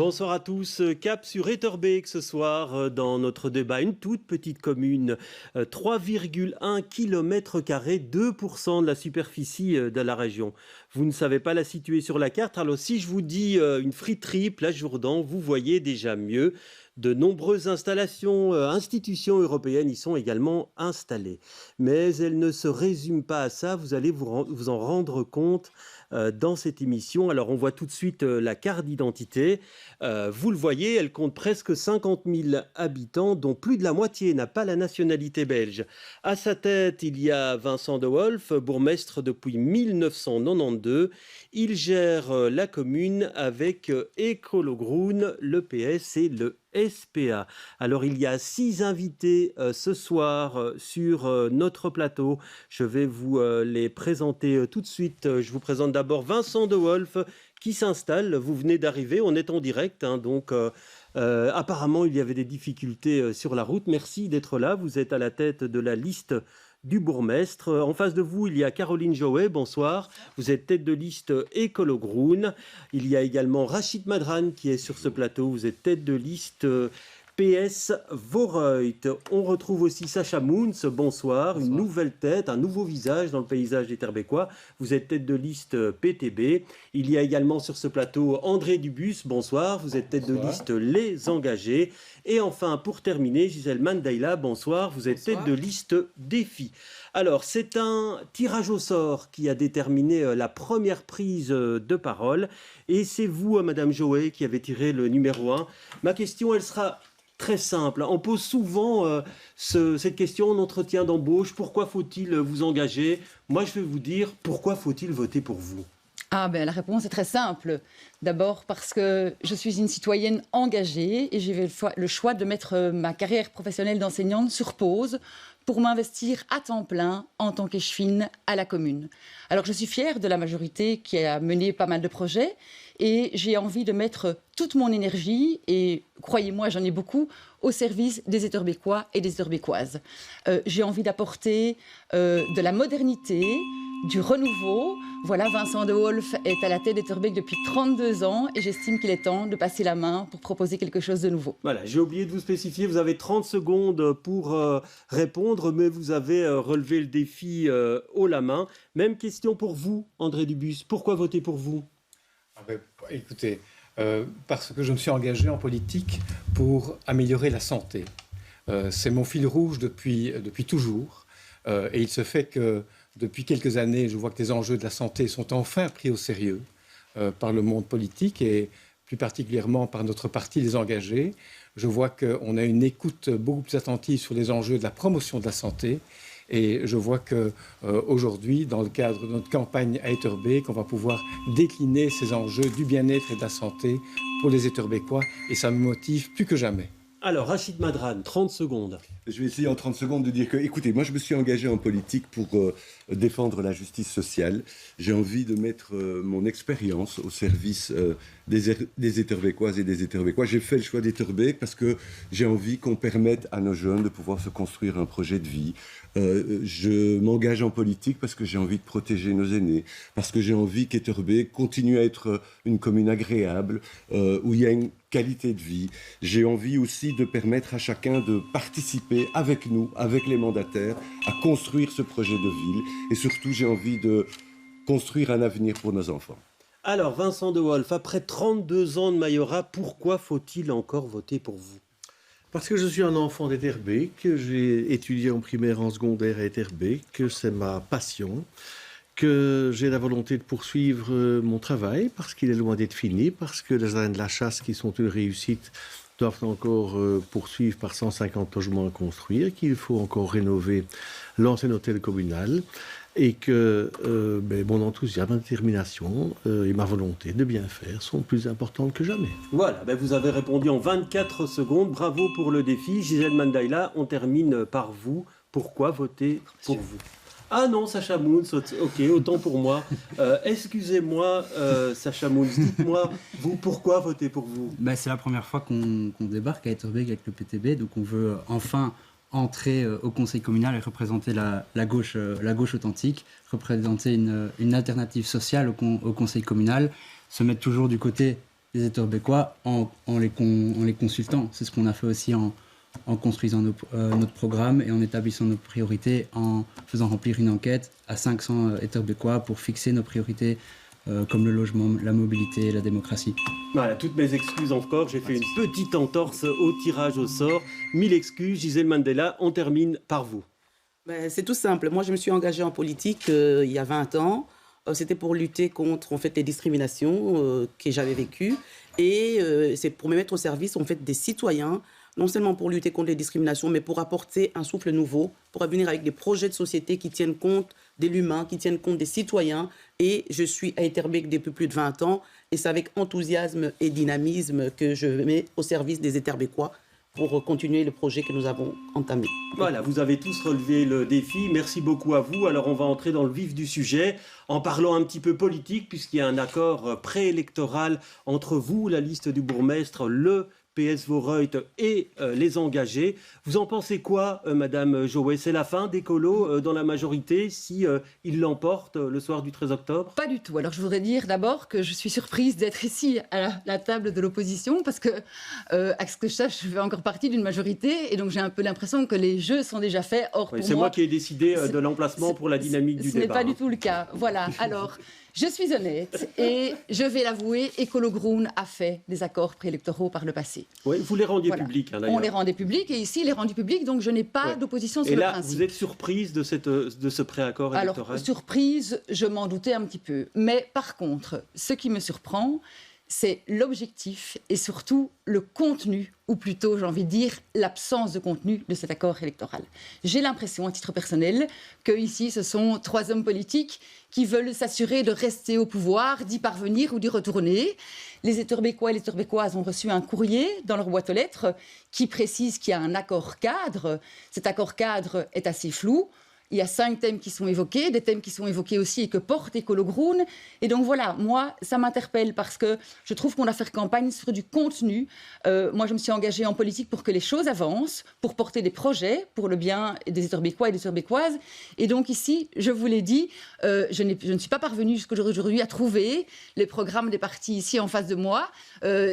Bonsoir à tous. Cap sur Etterbeek ce soir dans notre débat. Une toute petite commune, 3,1 km², 2% de la superficie de la région. Vous ne savez pas la situer sur la carte. Alors si je vous dis une friterie, Place Jourdan, vous voyez déjà mieux. De nombreuses installations, institutions européennes y sont également installées. Mais elles ne se résument pas à ça. Vous allez vous en rendre compte dans cette émission. Alors on voit tout de suite la carte d'identité. Vous le voyez, elle compte presque 50 000 habitants, dont plus de la moitié n'a pas la nationalité belge. À sa tête, il y a Vincent De Wolf, bourgmestre depuis 1992. Il gère la commune avec Ecolo Groen, le PS et le SPA. Alors il y a 6 invités ce soir sur notre plateau. Je vais vous les présenter tout de suite. Je vous présente d'abord Vincent De Wolf qui s'installe. Vous venez d'arriver, on est en direct, donc apparemment il y avait des difficultés sur la route. Merci d'être là, vous êtes à la tête de la liste du bourgmestre. En face de vous, il y a Caroline Joet, bonsoir. Vous êtes tête de liste Ecolo Groen. Il y a également Rachid Madran qui est sur ce plateau. Vous êtes tête de liste PS Vooruit. On retrouve aussi Sacha Moons, bonsoir. Une nouvelle tête, un nouveau visage dans le paysage etterbeekois. Vous êtes tête de liste PTB. Il y a également sur ce plateau André Dubus, bonsoir. Vous êtes tête de liste Les Engagés. Et enfin, pour terminer, Gisèle Mandaïla, bonsoir. Vous êtes tête de liste Défi. Alors, c'est un tirage au sort qui a déterminé la première prise de parole. Et c'est vous, Madame Joet, qui avez tiré le numéro 1. Ma question, elle sera très simple. On pose souvent cette question en entretien d'embauche. Pourquoi faut-il vous engager? Moi, je vais vous dire, pourquoi faut-il voter pour vous? La réponse est très simple. D'abord parce que je suis une citoyenne engagée et j'ai le choix de mettre ma carrière professionnelle d'enseignante sur pause pour m'investir à temps plein en tant qu'échevine à la commune. Alors je suis fière de la majorité qui a mené pas mal de projets et j'ai envie de mettre toute mon énergie, et croyez-moi, j'en ai beaucoup, au service des Etterbeekois et des Etterbeekoises. J'ai envie d'apporter de la modernité, du renouveau. Voilà, Vincent De Wolf est à la tête d'Etterbeek depuis 32 ans et j'estime qu'il est temps de passer la main pour proposer quelque chose de nouveau. Voilà, j'ai oublié de vous spécifier, vous avez 30 secondes pour répondre, mais vous avez relevé le défi haut la main. Même question pour vous, André Dubus. Pourquoi voter pour vous? Écoutez, parce que je me suis engagé en politique pour améliorer la santé. C'est mon fil rouge depuis toujours. Et il se fait que depuis quelques années, je vois que les enjeux de la santé sont enfin pris au sérieux par le monde politique et plus particulièrement par notre parti, les Engagés. Je vois qu'on a une écoute beaucoup plus attentive sur les enjeux de la promotion de la santé. Et je vois qu'aujourd'hui, dans le cadre de notre campagne à Etterbeek, on va pouvoir décliner ces enjeux du bien-être et de la santé pour les Etterbeekois. Et ça me motive plus que jamais. Alors, Rachid Madran, 30 secondes. Je vais essayer en 30 secondes de dire que, écoutez, moi je me suis engagé en politique pour défendre la justice sociale. J'ai envie de mettre mon expérience au service des Etterbeekoises et des Etterbeekois. J'ai fait le choix d'Etterbeek parce que j'ai envie qu'on permette à nos jeunes de pouvoir se construire un projet de vie. Je m'engage en politique parce que j'ai envie de protéger nos aînés, parce que j'ai envie qu'Etterbeek continue à être une commune agréable, où il y a une qualité de vie. J'ai envie aussi de permettre à chacun de participer avec nous, avec les mandataires, à construire ce projet de ville. Et surtout, j'ai envie de construire un avenir pour nos enfants. Alors, Vincent De Wolf, après 32 ans de majorat, pourquoi faut-il encore voter pour vous? Parce que je suis un enfant d'Etterbeek, que j'ai étudié en primaire, en secondaire à Etterbeek, que c'est ma passion, que j'ai la volonté de poursuivre mon travail, parce qu'il est loin d'être fini, parce que les arènes de la chasse, qui sont une réussite, doivent encore poursuivre par 150 logements à construire, qu'il faut encore rénover l'ancien hôtel communal, et que mon enthousiasme, ma détermination et ma volonté de bien faire sont plus importantes que jamais. Voilà, vous avez répondu en 24 secondes. Bravo pour le défi. Gisèle Mandaïla, on termine par vous. Pourquoi voter pour vous? Ah non, Sacha Moons, ok, autant pour moi. Excusez-moi, Sacha Moons, dites-moi, vous, pourquoi voter pour vous? C'est la première fois qu'on débarque à Etterbeek avec le PTB, donc on veut enfin entrer au conseil communal et représenter la gauche authentique, représenter une alternative sociale au conseil communal, se mettre toujours du côté des Etterbeekois en les consultant. C'est ce qu'on a fait aussi en construisant notre programme et en établissant nos priorités, en faisant remplir une enquête à 500 Etterbeekois pour fixer nos priorités comme le logement, la mobilité, la démocratie. Voilà, toutes mes excuses encore, j'ai fait une petite entorse au tirage au sort. 1000 excuses, Gisèle Mandela, on termine par vous. C'est tout simple. Moi, je me suis engagée en politique il y a 20 ans. C'était pour lutter contre les discriminations que j'avais vécues. Et c'est pour me mettre au service des citoyens, non seulement pour lutter contre les discriminations, mais pour apporter un souffle nouveau, pour venir avec des projets de société qui tiennent compte de l'humain, qui tiennent compte des citoyens. Et je suis à Etterbeek depuis plus de 20 ans. Et c'est avec enthousiasme et dynamisme que je me mets au service des Etterbeekois pour continuer le projet que nous avons entamé. Voilà, vous avez tous relevé le défi. Merci beaucoup à vous. Alors, on va entrer dans le vif du sujet en parlant un petit peu politique, puisqu'il y a un accord préélectoral entre vous, la liste du bourgmestre, le PS Vorreut et les engagés. Vous en pensez quoi, Madame Joët? C'est la fin d'Écolo dans la majorité si il l'emporte le soir du 13 octobre? Pas du tout. Alors je voudrais dire d'abord que je suis surprise d'être ici à la table de l'opposition parce que, à ce que je sache, je fais encore partie d'une majorité et donc j'ai un peu l'impression que les jeux sont déjà faits. Or, oui, c'est moi qui ai décidé de l'emplacement pour la dynamique du débat. Ce n'est pas du tout le cas. Voilà. Alors, je suis honnête et je vais l'avouer, Écolo Groen a fait des accords préélectoraux par le passé. Oui, vous les rendiez publics, hein, d'ailleurs. On les rendait publics et ici, il est rendu public, donc je n'ai pas d'opposition sur le principe. Et là, vous êtes surprise de ce préaccord électoral? Alors, surprise, je m'en doutais un petit peu. Mais par contre, ce qui me surprend, c'est l'objectif et surtout le contenu, ou plutôt, j'ai envie de dire, l'absence de contenu de cet accord électoral. J'ai l'impression, à titre personnel, que ici, ce sont 3 hommes politiques qui veulent s'assurer de rester au pouvoir, d'y parvenir ou d'y retourner. Les Etterbeekois et les Etterbeekoises ont reçu un courrier dans leur boîte aux lettres qui précise qu'il y a un accord cadre. Cet accord cadre est assez flou. Il y a 5 thèmes qui sont évoqués, des thèmes qui sont évoqués aussi et que porte Écolo Groen. Et donc voilà, moi, ça m'interpelle parce que je trouve qu'on doit faire campagne sur du contenu. Moi, je me suis engagée en politique pour que les choses avancent, pour porter des projets pour le bien des Etterbeekois et des Etterbeekoises. Et donc ici, je vous l'ai dit, je ne suis pas parvenue jusqu'aujourd'hui à trouver les programmes des partis ici en face de moi.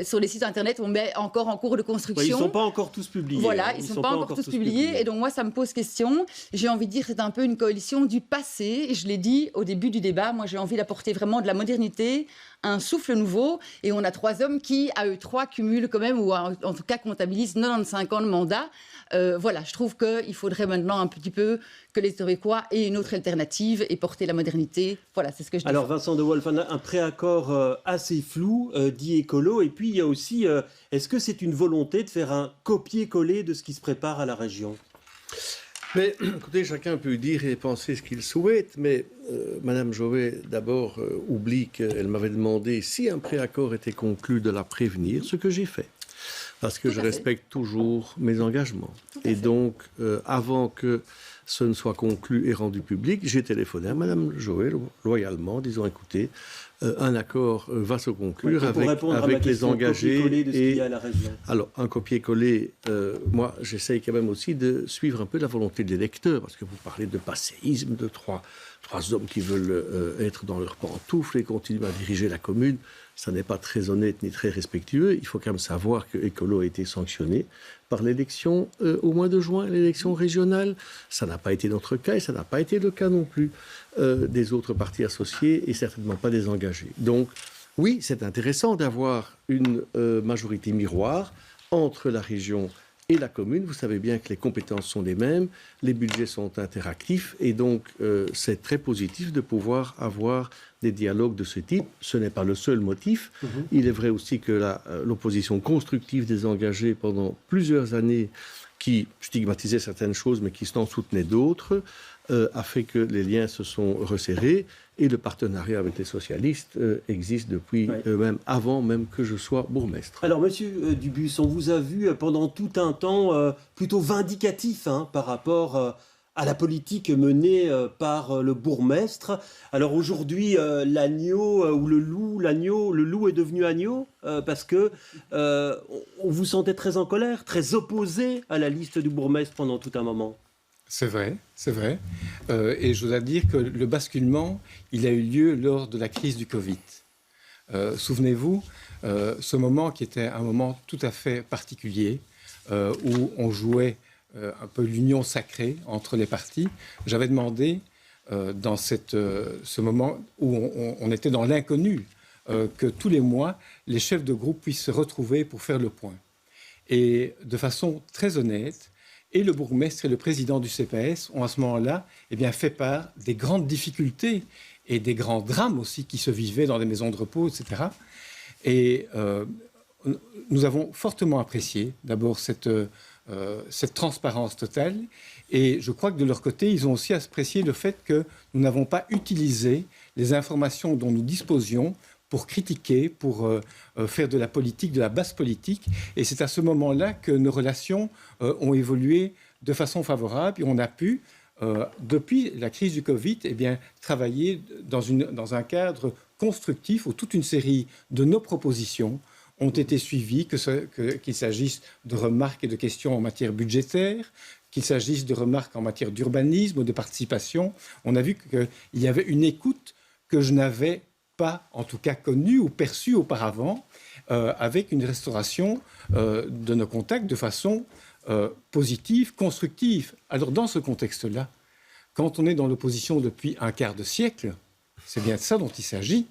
Sur les sites internet, on met encore en cours de construction. Oui, ils ne sont pas encore tous publiés. Voilà, ils ne sont pas encore tous publiés. Et donc moi, ça me pose question. J'ai envie de dire, c'est un peu une coalition du passé. Et je l'ai dit au début du débat, moi j'ai envie d'apporter vraiment de la modernité, un souffle nouveau. Et on a 3 hommes qui, à eux 3, cumulent quand même, ou en tout cas comptabilisent 95 ans de mandat. Voilà, je trouve qu'il faudrait maintenant un petit peu que les Etterbeekois aient une autre alternative et porter la modernité. Voilà, c'est ce que je dis. Alors Vincent de Wolf, un préaccord assez flou, dit Écolo. Et puis il y a aussi, est-ce que c'est une volonté de faire un copier-coller de ce qui se prépare à la région? Mais écoutez, chacun peut dire et penser ce qu'il souhaite, mais Madame Joët, d'abord, oublie qu'elle m'avait demandé si un préaccord était conclu de la prévenir, ce que j'ai fait. Parce que je respecte toujours mes engagements. Et donc, avant que ce ne soit conclu et rendu public, j'ai téléphoné à Madame Joët, loyalement, disant, écoutez, un accord va se conclure avec les engagés. De ce qu'il y a à la région. Alors, un copier-coller, moi, j'essaye quand même aussi de suivre un peu la volonté des électeurs, parce que vous parlez de passéisme, de trois hommes qui veulent être dans leurs pantoufles et continuer à diriger la commune. Ça n'est pas très honnête ni très respectueux. Il faut quand même savoir que Écolo a été sanctionné par l'élection au mois de juin, l'élection régionale. Ça n'a pas été notre cas et ça n'a pas été le cas non plus des autres partis associés et certainement pas des engagés. Donc oui, c'est intéressant d'avoir une majorité miroir entre la région et la commune. Vous savez bien que les compétences sont les mêmes, les budgets sont interactifs et donc c'est très positif de pouvoir avoir des dialogues de ce type. Ce n'est pas le seul motif. Il est vrai aussi que l'opposition constructive des engagés pendant plusieurs années qui stigmatisait certaines choses mais qui en soutenait d'autres, a fait que les liens se sont resserrés et le partenariat avec les socialistes existe depuis même avant même que je sois bourgmestre. Alors Monsieur Dubus, on vous a vu pendant tout un temps plutôt vindicatif par rapport à la politique menée par le bourgmestre. Alors aujourd'hui, l'agneau ou le loup est devenu agneau parce que on vous sentait très en colère, très opposé à la liste du bourgmestre pendant tout un moment. C'est vrai, c'est vrai. Et je dois dire que le basculement, il a eu lieu lors de la crise du Covid. Souvenez-vous, ce moment qui était un moment tout à fait particulier, où on jouait un peu l'union sacrée entre les partis. J'avais demandé, dans ce moment où on était dans l'inconnu, que tous les mois, les chefs de groupe puissent se retrouver pour faire le point. Et de façon très honnête, et le bourgmestre et le président du CPS ont à ce moment-là fait part des grandes difficultés et des grands drames aussi qui se vivaient dans les maisons de repos, etc. Et nous avons fortement apprécié d'abord cette transparence totale. Et je crois que de leur côté, ils ont aussi apprécié le fait que nous n'avons pas utilisé les informations dont nous disposions pour critiquer, pour faire de la politique, de la basse politique. Et c'est à ce moment-là que nos relations ont évolué de façon favorable et on a pu, depuis la crise du Covid, travailler dans un cadre constructif où toute une série de nos propositions ont été suivies, qu'il s'agisse de remarques et de questions en matière budgétaire, qu'il s'agisse de remarques en matière d'urbanisme ou de participation. On a vu qu'il y avait une écoute que je n'avais pas, en tout cas, connue ou perçue auparavant, avec une restauration de nos contacts de façon positive, constructive. Alors, dans ce contexte-là, quand on est dans l'opposition depuis un quart de siècle, c'est bien de ça dont il s'agit,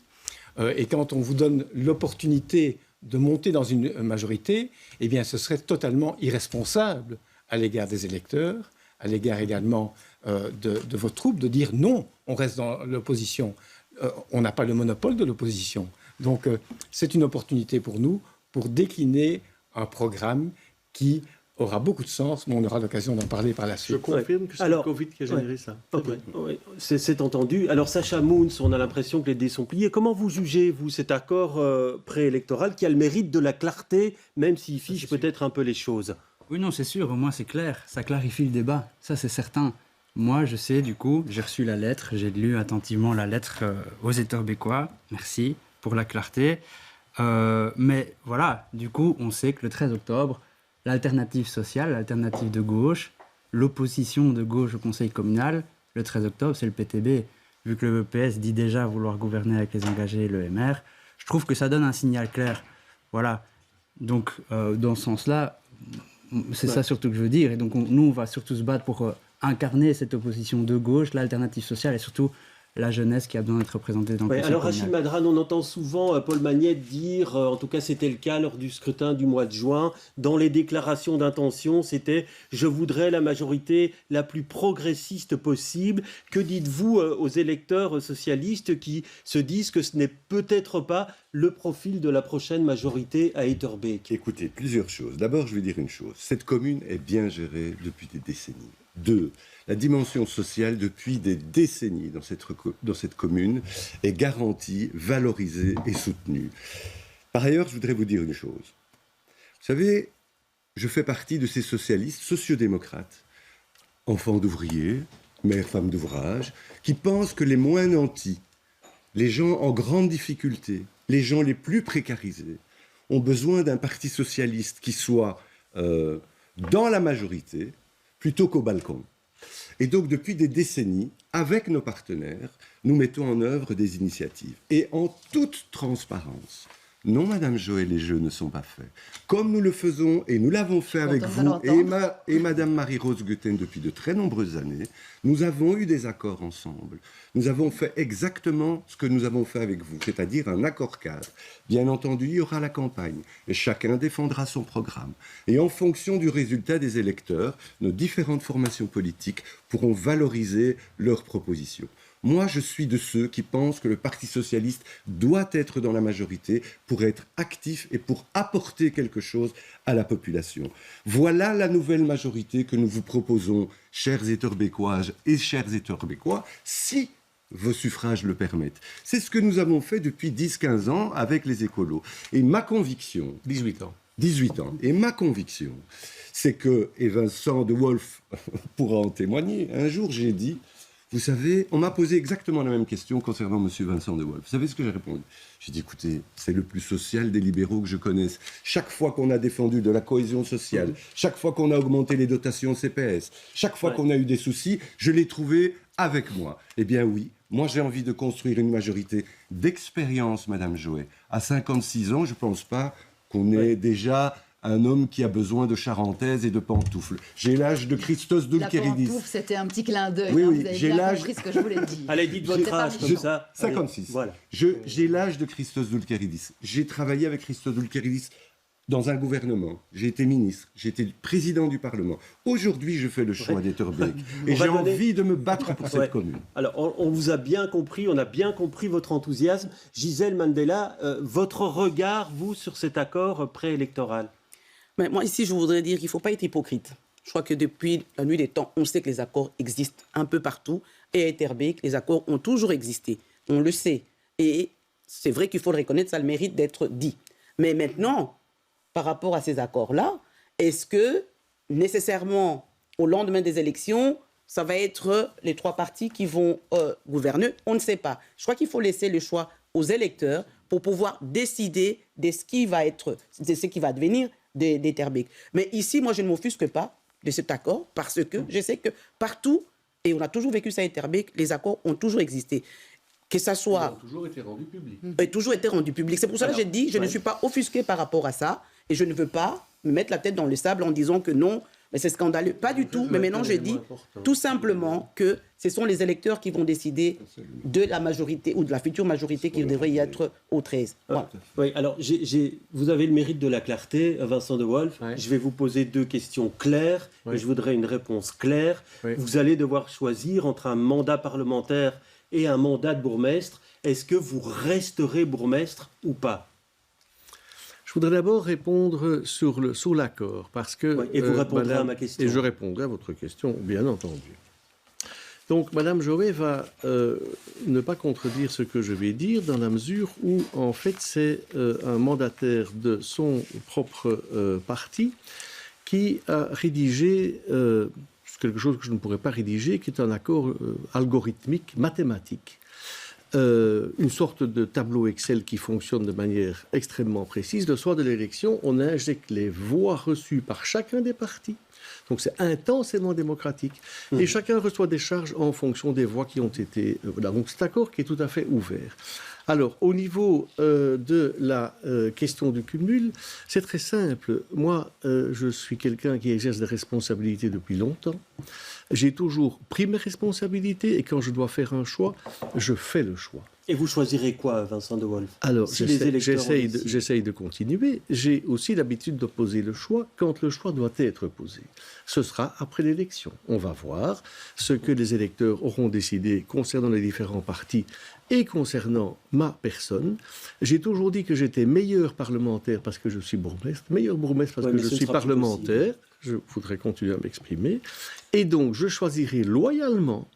et quand on vous donne l'opportunité de monter dans une majorité, eh bien, ce serait totalement irresponsable à l'égard des électeurs, à l'égard également de vos troupes, de dire non, on reste dans l'opposition. On n'a pas le monopole de l'opposition. Donc, c'est une opportunité pour nous pour décliner un programme qui aura beaucoup de sens, mais on aura l'occasion d'en parler par la suite. Je confirme que c'est le Covid qui a généré ça. C'est entendu. Alors, Sacha Mouns, on a l'impression que les dés sont pliés. Comment vous jugez, vous, cet accord préélectoral qui a le mérite de la clarté, même s'il fiche peut-être un peu les choses? Oui, non, c'est sûr, au moins c'est clair, ça clarifie le débat, ça c'est certain. Moi, je sais, du coup, j'ai reçu la lettre, j'ai lu attentivement la lettre aux Etterbeekois, merci pour la clarté. Mais voilà, du coup, on sait que le 13 octobre, l'alternative sociale, l'alternative de gauche, l'opposition de gauche au conseil communal, le 13 octobre, c'est le PTB. Vu que le PS dit déjà vouloir gouverner avec les engagés et le MR, je trouve que ça donne un signal clair. Voilà. Donc, dans ce sens-là, c'est ça surtout que je veux dire. Et donc, nous, on va surtout se battre pour incarner cette opposition de gauche, l'alternative sociale et surtout la jeunesse qui a besoin d'être représentée dans le conseil alors, communal. Rachid Madran, on entend souvent Paul Magnette dire, en tout cas c'était le cas lors du scrutin du mois de juin, dans les déclarations d'intention, c'était « je voudrais la majorité la plus progressiste possible ». Que dites-vous aux électeurs socialistes qui se disent que ce n'est peut-être pas le profil de la prochaine majorité à Etterbeek? Écoutez, plusieurs choses. D'abord, je vais dire une chose. Cette commune est bien gérée depuis des décennies. 2. La dimension sociale, depuis des décennies dans cette commune, est garantie, valorisée et soutenue. Par ailleurs, je voudrais vous dire une chose. Vous savez, je fais partie de ces socialistes, sociodémocrates, enfants d'ouvriers, mères, femmes d'ouvrage, qui pensent que les moins nantis, les gens en grande difficulté, les gens les plus précarisés, ont besoin d'un parti socialiste qui soit dans la majorité, plutôt qu'au balcon. Et donc, depuis des décennies, avec nos partenaires, nous mettons en œuvre des initiatives. Et en toute transparence, non, Madame Joël, les jeux ne sont pas faits. Comme nous le faisons, et nous l'avons fait avec vous et Madame Marie-Rose Guetten depuis de très nombreuses années, nous avons eu des accords ensemble. Nous avons fait exactement ce que nous avons fait avec vous, c'est-à-dire un accord cadre. Bien entendu, il y aura la campagne, et chacun défendra son programme. Et en fonction du résultat des électeurs, nos différentes formations politiques pourront valoriser leurs propositions. Moi, je suis de ceux qui pensent que le Parti socialiste doit être dans la majorité pour être actif et pour apporter quelque chose à la population. Voilà la nouvelle majorité que nous vous proposons, chers Etterbeekoises et chers Etterbeekois, si vos suffrages le permettent. C'est ce que nous avons fait depuis 10-15 ans avec les écolos. Et ma conviction... 18 ans. 18 ans. Et ma conviction, c'est que, et Vincent de Wolf pourra en témoigner, un jour j'ai dit... Vous savez, on m'a posé exactement la même question concernant M. Vincent de Wolf. Vous savez ce que j'ai répondu? J'ai dit, écoutez, c'est le plus social des libéraux que je connaisse. Chaque fois qu'on a défendu de la cohésion sociale, chaque fois qu'on a augmenté les dotations CPS, chaque fois qu'on a eu des soucis, je l'ai trouvé avec moi. Eh bien oui, Moi, j'ai envie de construire une majorité d'expérience, Madame Joët. À 56 ans, je ne pense pas qu'on ait déjà un homme qui a besoin de charentaise et de pantoufles. J'ai l'âge de Christos Doulkéridis. La pantoufle, c'était un petit clin d'œil. Oui, hein, oui, vous avez j'ai bien l'âge- compris ce que je voulais dire. Allez, dites votre âge comme ça. 56. Allez, voilà. J'ai l'âge de Christos Doulkéridis. J'ai travaillé avec Christos Doulkéridis dans un gouvernement. J'ai été ministre. J'ai été président du Parlement. Aujourd'hui, je fais le choix d'Etterbeek. On Et va j'ai donner- envie de me battre pour Ouais. cette commune. Alors, on vous a bien compris, on a bien compris votre enthousiasme. Gisèle Mandela, votre regard, vous, sur cet accord préélectoral? Mais moi, ici, je voudrais dire qu'il ne faut pas être hypocrite. Je crois que depuis la nuit des temps, on sait que les accords existent un peu partout. Et à Etterbeek, les accords ont toujours existé. On le sait. Et c'est vrai qu'il faut le reconnaître, ça a le mérite d'être dit. Mais maintenant, par rapport à ces accords-là, est-ce que nécessairement, au lendemain des élections, ça va être les trois partis qui vont gouverner? On ne sait pas. Je crois qu'il faut laisser le choix aux électeurs pour pouvoir décider de ce qui va devenir d'Etterbeek. Mais ici, moi, je ne m'offusque pas de cet accord parce que je sais que partout, et on a toujours vécu ça à Etterbeek, les accords ont toujours existé. Que ça soit... Ils ont toujours été rendus publics. toujours été rendu public. C'est pour ça que j'ai dit, je ne suis pas offusqué par rapport à ça, et je ne veux pas me mettre la tête dans le sable en disant que non, mais c'est scandaleux. Pas du tout, mais maintenant j'ai dit tout simplement que ce sont les électeurs qui vont décider de la majorité, ou de la future majorité qui devrait y être au 13. Voilà. Oui, alors vous avez le mérite de la clarté, Vincent de Wolf. Ouais. Je vais vous poser deux questions claires et Oui. je voudrais une réponse claire. Oui. Vous allez devoir choisir entre un mandat parlementaire et un mandat de bourgmestre. Est-ce que vous resterez bourgmestre ou pas? Je voudrais d'abord répondre sur l'accord, parce que... Oui, et vous répondrez madame- à ma question. Et je répondrai à votre question, bien entendu. Donc, Madame Joët va ne pas contredire ce que je vais dire, dans la mesure où, en fait, c'est un mandataire de son propre parti qui a rédigé quelque chose que je ne pourrais pas rédiger, qui est un accord algorithmique, mathématique. Une sorte de tableau Excel qui fonctionne de manière extrêmement précise. Le soir de l'élection, on injecte les voix reçues par chacun des partis. Donc c'est intensément démocratique. Et chacun reçoit des charges en fonction des voix qui ont été... voilà. Donc c'est un accord qui est tout à fait ouvert. Alors, au niveau de la question du cumul, c'est très simple. Moi, je suis quelqu'un qui exerce des responsabilités depuis longtemps. J'ai toujours pris mes responsabilités et quand je dois faire un choix, je fais le choix. Et vous choisirez quoi, Vincent de Wolf? Alors, Si les électeurs ont décidé. j'essaye de continuer. J'ai aussi l'habitude de poser le choix quand le choix doit être posé. Ce sera après l'élection. On va voir ce que les électeurs auront décidé concernant les différents partis et concernant ma personne. J'ai toujours dit que j'étais meilleur parlementaire parce que je suis bourgmestre, meilleur bourgmestre parce Ouais, que mais je ce ne suis sera plus parlementaire. Je voudrais continuer à m'exprimer. Et donc, je choisirai loyalement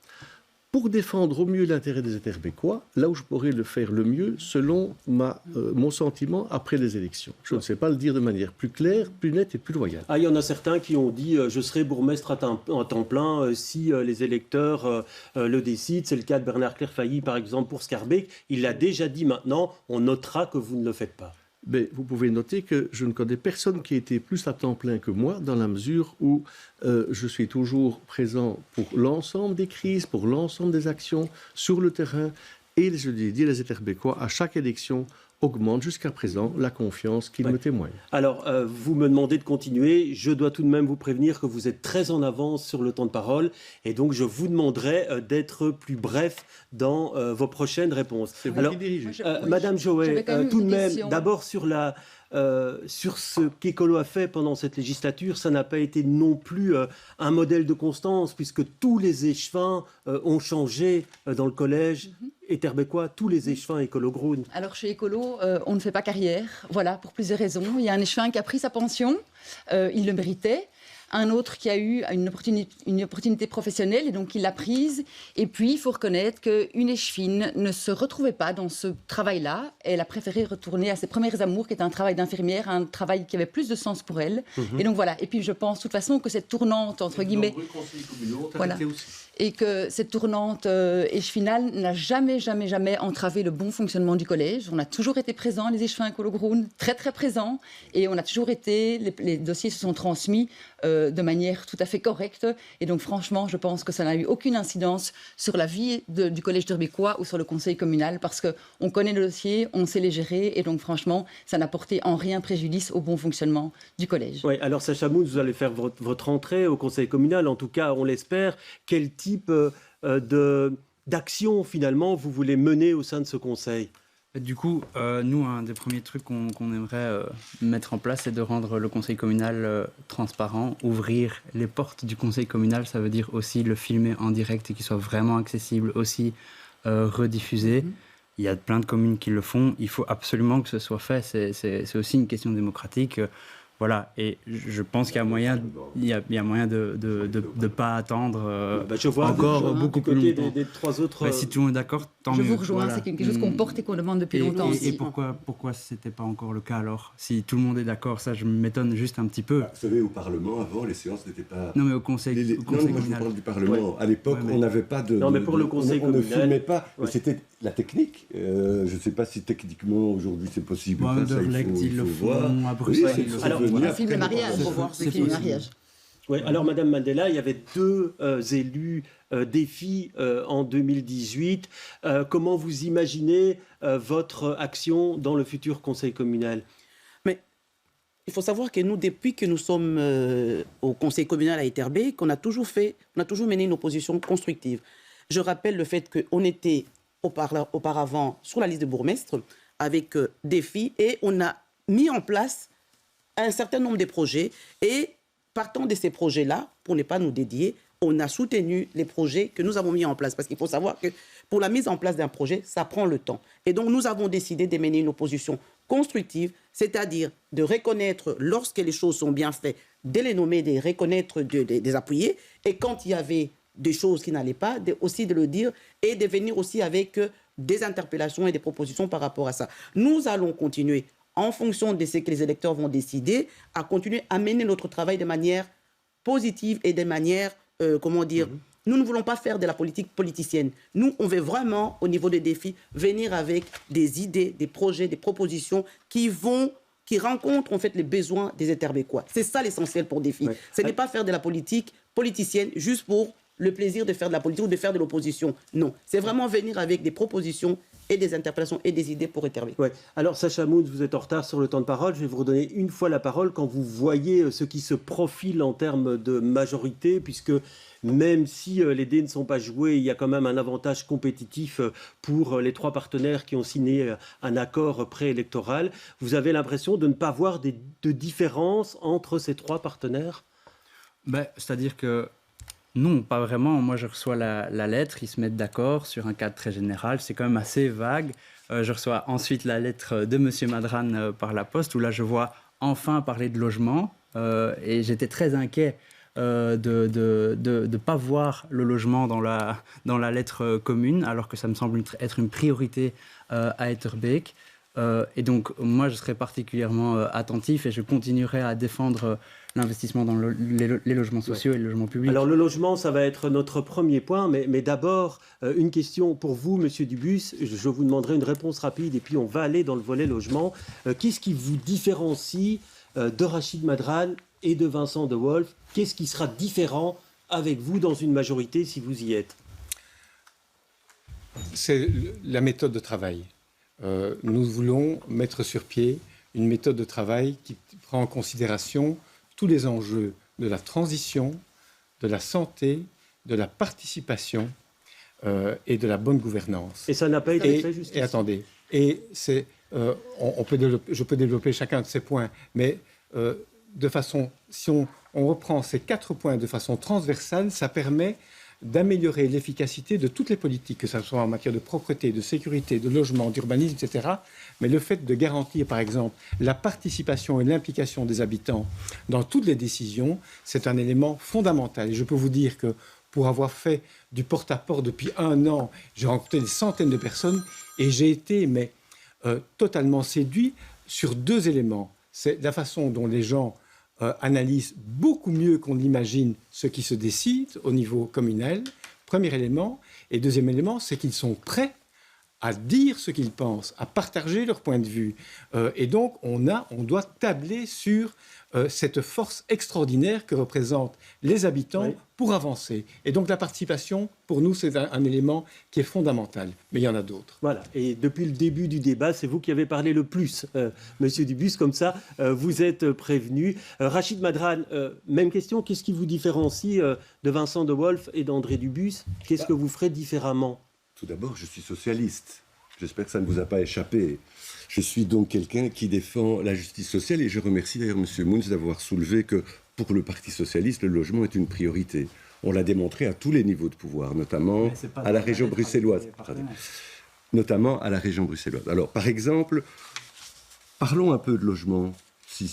pour défendre au mieux l'intérêt des Etterbécois, là où je pourrais le faire le mieux selon mon sentiment après les élections. Je ne sais pas le dire de manière plus claire, plus nette et plus loyale. Ah, il y en a certains qui ont dit je serai bourgmestre à temps plein si les électeurs le décident. C'est le cas de Bernard Clairfailly, par exemple, pour Scarbeck. Il l'a déjà dit maintenant, on notera que vous ne le faites pas. Mais vous pouvez noter que je ne connais personne qui ait été plus à temps plein que moi, dans la mesure où je suis toujours présent pour l'ensemble des crises, pour l'ensemble des actions sur le terrain. Et je l'ai dit, les Etterbécois, à chaque élection, augmentent jusqu'à présent la confiance qu'ils me témoignent. Alors, vous me demandez de continuer. Je dois tout de même vous prévenir que vous êtes très en avance sur le temps de parole. Et donc, je vous demanderai d'être plus bref dans vos prochaines réponses. C'est vous Alors, qui dirigez. Madame J'avais Joët, quand même tout de une même, question. d'abord sur ce qu'Écolo a fait pendant cette législature, ça n'a pas été non plus un modèle de constance, puisque tous les échevins ont changé dans le collège Etterbécois, tous les échevins écolo-groun. Alors chez Écolo, on ne fait pas carrière, voilà, pour plusieurs raisons. Il y a un échevin qui a pris sa pension, il le méritait. Un autre qui a eu une opportunité professionnelle et donc il l'a prise. Et puis, il faut reconnaître qu'une échevine ne se retrouvait pas dans ce travail-là. Elle a préféré retourner à ses premiers amours, qui était un travail d'infirmière, un travail qui avait plus de sens pour elle. Et donc voilà. Et puis, je pense de toute façon que cette tournante, entre guillemets, voilà. Et que cette tournante échevinale n'a jamais entravé le bon fonctionnement du collège. On a toujours été présents, les échevins écolo-groun, très présents. Et on a toujours été, les dossiers se sont transmis de manière tout à fait correcte. Et donc, franchement, je pense que ça n'a eu aucune incidence sur la vie du collège d'Urbécois ou sur le conseil communal, parce qu'on connaît le dossier, on sait les gérer, et donc, franchement, ça n'a porté en rien préjudice au bon fonctionnement du collège. Oui, alors Sacha Moons, vous allez faire votre entrée au conseil communal, en tout cas, on l'espère. Quel type d'action, finalement, vous voulez mener au sein de ce conseil ? Du coup, nous, un des premiers trucs qu'on aimerait mettre en place, c'est de rendre le conseil communal transparent, ouvrir les portes du conseil communal, ça veut dire aussi le filmer en direct et qu'il soit vraiment accessible, aussi rediffusé. Il y a plein de communes qui le font, il faut absolument que ce soit fait, c'est aussi une question démocratique. Voilà, et je pense qu'il y a moyen, de pas attendre je vois encore beaucoup plus longtemps. Des trois autres. Si tout le monde est d'accord, tant mieux. Je vous rejoins, Voilà. c'est quelque chose qu'on porte et qu'on demande depuis longtemps aussi. Et pourquoi c'était pas encore le cas alors? Si tout le monde est d'accord, ça je m'étonne juste un petit peu. Vous savez, au Parlement, avant, les séances n'étaient pas... Non mais au conseil, Non, mais moi, je communal. parle du Parlement. Ouais. À l'époque, Ouais, mais- on n'avait pas de... Non, mais pour le conseil on ne communal... filmait pas. Ouais. C'était la technique. Je ne sais pas si techniquement, aujourd'hui, c'est possible. Bon, ou pas, ça, Anderlecht, ils le voir. font, à Oui, Bruxelles, c'est ils le font. Alors, venu On après filme le mariage, Parlement. pour voir C'est ceux qui filment le possible. mariage. Oui, alors Madame Mandela, il y avait deux élus défis en 2018. Comment vous imaginez votre action dans le futur conseil communal? Mais il faut savoir que nous, depuis que nous sommes au conseil communal à Etterbeek, on a toujours mené une opposition constructive. Je rappelle le fait qu'on était auparavant sur la liste de bourgmestres avec défis et on a mis en place un certain nombre de projets et partant de ces projets-là, pour ne pas nous dédier, on a soutenu les projets que nous avons mis en place. Parce qu'il faut savoir que pour la mise en place d'un projet, ça prend le temps. Et donc, nous avons décidé de mener une opposition constructive, c'est-à-dire de reconnaître lorsque les choses sont bien faites, de les nommer, de reconnaître, de les appuyer. Et quand il y avait des choses qui n'allaient pas, aussi de le dire et de venir aussi avec des interpellations et des propositions par rapport à ça. Nous allons continuer, en fonction de ce que les électeurs vont décider, à continuer à mener notre travail de manière positive et de manière, nous ne voulons pas faire de la politique politicienne. Nous, on veut vraiment, au niveau des défis, venir avec des idées, des projets, des propositions qui rencontrent en fait les besoins des Etterbeekois. C'est ça l'essentiel pour défi. Ouais. Ce n'est pas faire de la politique politicienne juste pour le plaisir de faire de la politique ou de faire de l'opposition. Non, c'est vraiment venir avec des propositions et des interpellations et des idées pour Etterbeek. Ouais. Alors Sacha Moons, vous êtes en retard sur le temps de parole. Je vais vous redonner une fois la parole quand vous voyez ce qui se profile en termes de majorité, puisque même si les dés ne sont pas joués, il y a quand même un avantage compétitif pour les trois partenaires qui ont signé un accord préélectoral. Vous avez l'impression de ne pas voir de différence entre ces trois partenaires? C'est-à-dire que non, pas vraiment. Moi, je reçois la lettre, ils se mettent d'accord sur un cadre très général. C'est quand même assez vague. Je reçois ensuite la lettre de M. Madran par la poste, où là, je vois enfin parler de logement. Et j'étais très inquiet de ne pas voir le logement dans la lettre commune, alors que ça me semble être une priorité à Etterbeek. Et donc, moi, je serai particulièrement attentif et je continuerai à défendre l'investissement dans les logements sociaux et le logement public. Alors le logement, ça va être notre premier point, mais d'abord, une question pour vous, Monsieur Dubus. Je vous demanderai une réponse rapide et puis on va aller dans le volet logement. Qu'est-ce qui vous différencie de Rachid Madran et de Vincent De Wolf? Qu'est-ce qui sera différent avec vous dans une majorité si vous y êtes? C'est la méthode de travail. Nous voulons mettre sur pied une méthode de travail qui prend en considération tous les enjeux de la transition, de la santé, de la participation et de la bonne gouvernance. Et ça n'a pas été fait jusqu'ici. Et attendez, je peux développer chacun de ces points, mais si on reprend ces 4 points de façon transversale, ça permet d'améliorer l'efficacité de toutes les politiques, que ce soit en matière de propreté, de sécurité, de logement, d'urbanisme, etc. Mais le fait de garantir, par exemple, la participation et l'implication des habitants dans toutes les décisions, c'est un élément fondamental. Et je peux vous dire que pour avoir fait du porte-à-porte depuis 1 an, j'ai rencontré des centaines de personnes et j'ai été totalement séduit sur 2 éléments. C'est la façon dont les gens analysent beaucoup mieux qu'on l'imagine ce qui se décide au niveau communal, premier élément. Et deuxième élément, c'est qu'ils sont prêts à dire ce qu'ils pensent, à partager leur point de vue. Et donc, on doit tabler sur cette force extraordinaire que représentent les habitants pour avancer. Et donc, la participation, pour nous, c'est un élément qui est fondamental. Mais il y en a d'autres. Voilà. Et depuis le début du débat, c'est vous qui avez parlé le plus, Monsieur Dubus. Comme ça, vous êtes prévenu. Rachid Madran, même question. Qu'est-ce qui vous différencie de Vincent De Wolf et d'André Dubus? Qu'est-ce que vous ferez différemment? Tout d'abord, je suis socialiste. J'espère que ça ne vous a pas échappé. Je suis donc quelqu'un qui défend la justice sociale et je remercie d'ailleurs M. Mouns d'avoir soulevé que pour le Parti socialiste, le logement est une priorité. On l'a démontré à tous les niveaux de pouvoir, notamment à la région bruxelloise. Notamment à la région bruxelloise. Alors, par exemple, parlons un peu de logement.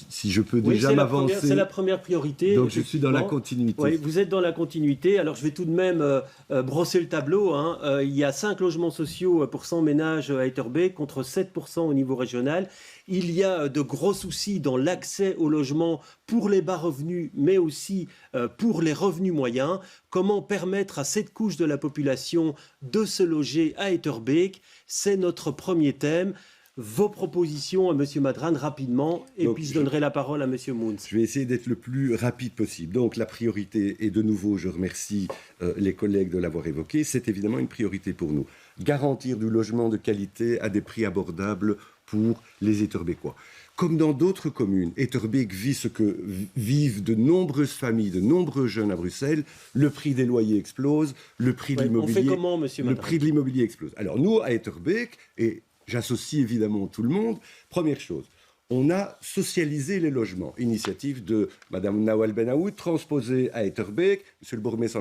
Si je peux déjà m'avancer. C'est la première priorité. Donc je suis dans la continuité. Oui, vous êtes dans la continuité. Alors je vais tout de même brosser le tableau. Il y a 5 logements sociaux pour 100 ménages à Etterbeek contre 7% au niveau régional. Il y a de gros soucis dans l'accès au logement pour les bas revenus, mais aussi pour les revenus moyens. Comment permettre à cette couche de la population de se loger à Etterbeek? C'est notre premier thème. Vos propositions à M. Madran rapidement, et donc, puis je donnerai la parole à M. Mouns. Je vais essayer d'être le plus rapide possible. Donc la priorité, et de nouveau je remercie les collègues de l'avoir évoqué, c'est évidemment une priorité pour nous. Garantir du logement de qualité à des prix abordables pour les Etterbeekois. Comme dans d'autres communes, Etterbeek vit ce que vivent de nombreuses familles, de nombreux jeunes à Bruxelles. Le prix des loyers explose, le prix de l'immobilier. On fait comment, M. Madran? Le prix de l'immobilier explose. Alors nous, à Etterbeek, et j'associe évidemment tout le monde. Première chose, on a socialisé les logements. Initiative de Mme Nawal Benaoud, transposée à Etterbeek. M. le bourgmestre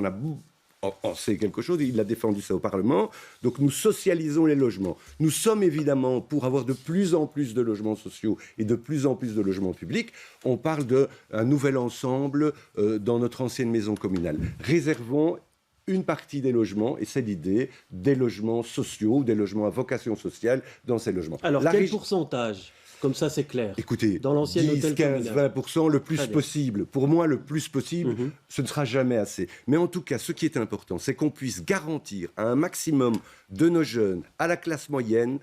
en sait quelque chose, il a défendu ça au Parlement. Donc nous socialisons les logements. Nous sommes évidemment pour avoir de plus en plus de logements sociaux et de plus en plus de logements publics. On parle d'un nouvel ensemble dans notre ancienne maison communale. Réservons une partie des logements, et c'est l'idée, des logements sociaux, des logements à vocation sociale dans ces logements. Alors, quel pourcentage? Comme ça, c'est clair. Écoutez, dans l'ancien 10, 15, 20%, le plus possible. Pour moi, le plus possible, ce ne sera jamais assez. Mais en tout cas, ce qui est important, c'est qu'on puisse garantir à un maximum de nos jeunes, à la classe moyenne,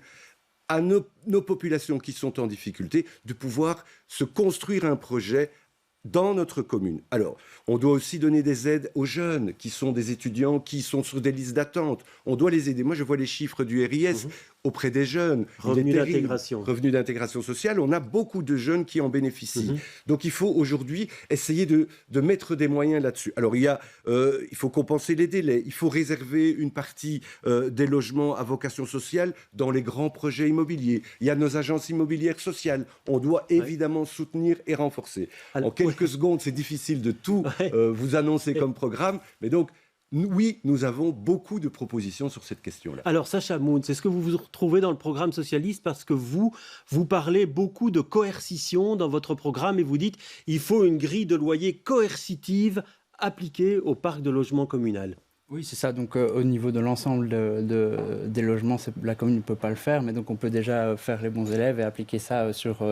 à nos populations qui sont en difficulté, de pouvoir se construire un projet dans notre commune. Alors, on doit aussi donner des aides aux jeunes qui sont des étudiants, qui sont sur des listes d'attente. On doit les aider. Moi, je vois les chiffres du RIS auprès des jeunes. Revenu d'intégration. Revenu d'intégration sociale. On a beaucoup de jeunes qui en bénéficient. Donc, il faut aujourd'hui essayer de mettre des moyens là-dessus. Alors, il faut compenser les délais. Il faut réserver une partie des logements à vocation sociale dans les grands projets immobiliers. Il y a nos agences immobilières sociales. On doit évidemment soutenir et renforcer. Alors, en quelques secondes, c'est difficile de tout vous annoncer comme programme. Mais donc, oui, nous avons beaucoup de propositions sur cette question-là. Alors, Sacha Mouns, est-ce que vous vous retrouvez dans le programme socialiste parce que vous parlez beaucoup de coercition dans votre programme et vous dites qu'il faut une grille de loyer coercitive appliquée au parc de logement communal? Oui, c'est ça. Donc, au niveau de l'ensemble des logements, la commune ne peut pas le faire, mais donc on peut déjà faire les bons élèves et appliquer ça sur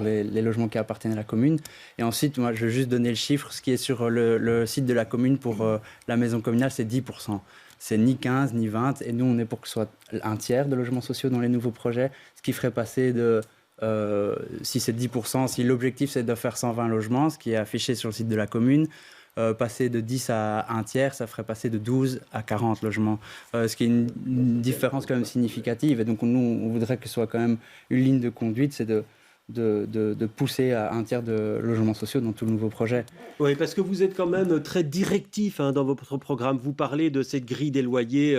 les logements qui appartiennent à la commune. Et ensuite, moi, je vais juste donner le chiffre. Ce qui est sur le site de la commune pour la maison communale, c'est 10%. C'est ni 15, ni 20. Et nous, on est pour que ce soit un tiers de logements sociaux dans les nouveaux projets, ce qui ferait passer de... si c'est 10%, si l'objectif c'est de faire 120 logements, ce qui est affiché sur le site de la commune, passer de 10 à un tiers, ça ferait passer de 12 à 40 logements, ce qui est une différence quand même significative. Et donc nous, on voudrait que ce soit quand même une ligne de conduite, c'est de pousser à un tiers de logements sociaux dans tout nouveau projet. Oui, parce que vous êtes quand même très directif dans votre programme. Vous parlez de cette grille des loyers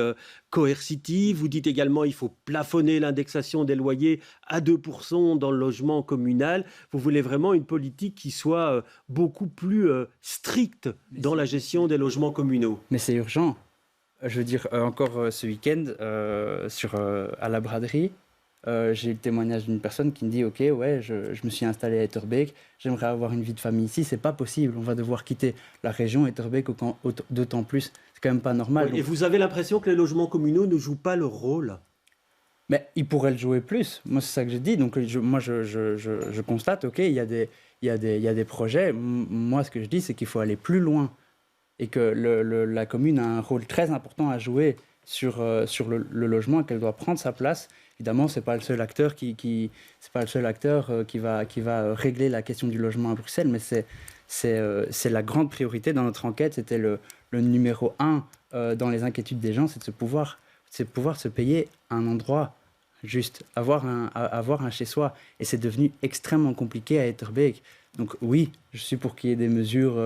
coercitive. Vous dites également qu'il faut plafonner l'indexation des loyers à 2% dans le logement communal. Vous voulez vraiment une politique qui soit beaucoup plus stricte dans la gestion des logements communaux. Mais c'est urgent. Je veux dire, encore ce week-end, à la braderie, j'ai eu le témoignage d'une personne qui me dit « Ok, ouais, je me suis installé à Etterbeek, j'aimerais avoir une vie de famille ici, c'est pas possible, on va devoir quitter la région Etterbeek d'autant plus, c'est quand même pas normal. » Et vous avez l'impression que les logements communaux ne jouent pas leur rôle? Mais ils pourraient le jouer plus, moi c'est ça que je dis, donc je constate, ok, il y a des projets, moi ce que je dis c'est qu'il faut aller plus loin et que la commune a un rôle très important à jouer le logement et qu'elle doit prendre sa place. Évidemment, c'est pas le seul acteur qui va régler la question du logement à Bruxelles, mais c'est la grande priorité dans notre enquête. C'était le numéro 1 dans les inquiétudes des gens, c'est de pouvoir se payer un endroit juste, avoir un chez-soi. Et c'est devenu extrêmement compliqué à Etterbeek. Donc oui, je suis pour qu'il y ait des mesures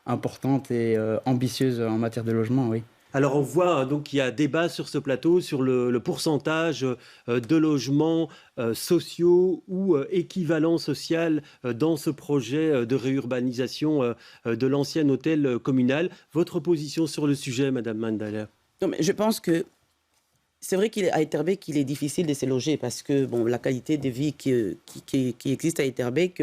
importantes et ambitieuses en matière de logement, oui. Alors on voit donc qu'il y a débat sur ce plateau sur le pourcentage de logements sociaux ou équivalent social dans ce projet de réurbanisation de l'ancien hôtel communal. Votre position sur le sujet, Madame Mandala? Non, mais je pense que c'est vrai qu'à Etterbeek, il est difficile de se loger parce que la qualité de vie qui existe à Etterbeek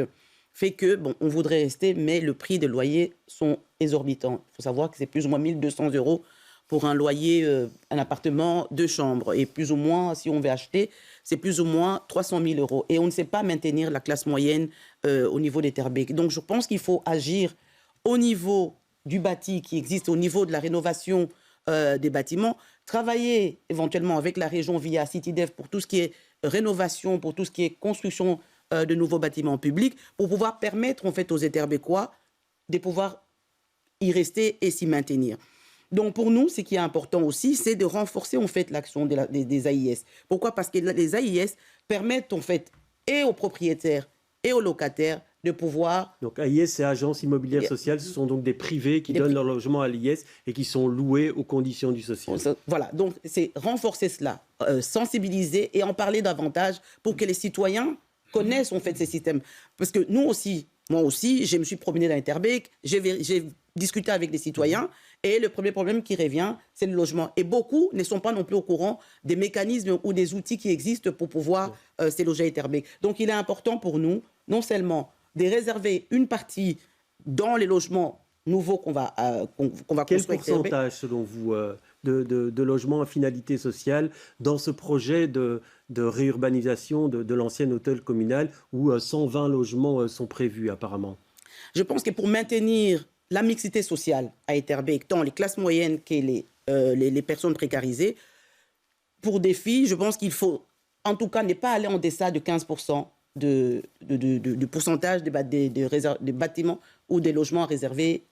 fait que on voudrait rester, mais le prix des loyers sont exorbitants. Il faut savoir que c'est plus ou moins 1 200 € pour un loyer, un appartement 2 chambres. Et plus ou moins, si on veut acheter, c'est plus ou moins 300 000 €. Et on ne sait pas maintenir la classe moyenne au niveau d'Etterbeek. Donc je pense qu'il faut agir au niveau du bâti qui existe, au niveau de la rénovation des bâtiments, travailler éventuellement avec la région via CityDev pour tout ce qui est rénovation, pour tout ce qui est construction de nouveaux bâtiments publics, pour pouvoir permettre en fait aux Etterbeekois de pouvoir y rester et s'y maintenir. Donc pour nous, ce qui est important aussi, c'est de renforcer en fait l'action des AIS. Pourquoi? Parce que les AIS permettent en fait et aux propriétaires et aux locataires de pouvoir... Donc AIS, c'est Agence Immobilière Sociale, ce sont donc des privés qui donnent leur logement à l'IS et qui sont loués aux conditions du social. Voilà, donc c'est renforcer cela, sensibiliser et en parler davantage pour que les citoyens connaissent en fait ces systèmes. Parce que nous aussi, moi aussi, je me suis promené dans Etterbeek, j'ai discuté avec des citoyens et le premier problème qui revient, c'est le logement. Et beaucoup ne sont pas non plus au courant des mécanismes ou des outils qui existent pour pouvoir se loger à Etterbeek. Donc il est important pour nous, non seulement de réserver une partie dans les logements nouveaux qu'on va construire. Quel pourcentage, selon vous, de logements à finalité sociale dans ce projet de réurbanisation de l'ancien hôtel communal où 120 logements sont prévus apparemment? Je pense que pour maintenir la mixité sociale à Etterbeek, tant les classes moyennes que les personnes précarisées, pour des filles, je pense qu'il faut en tout cas ne pas aller en deçà de 15% de pourcentage des bâtiments ou des logements réservés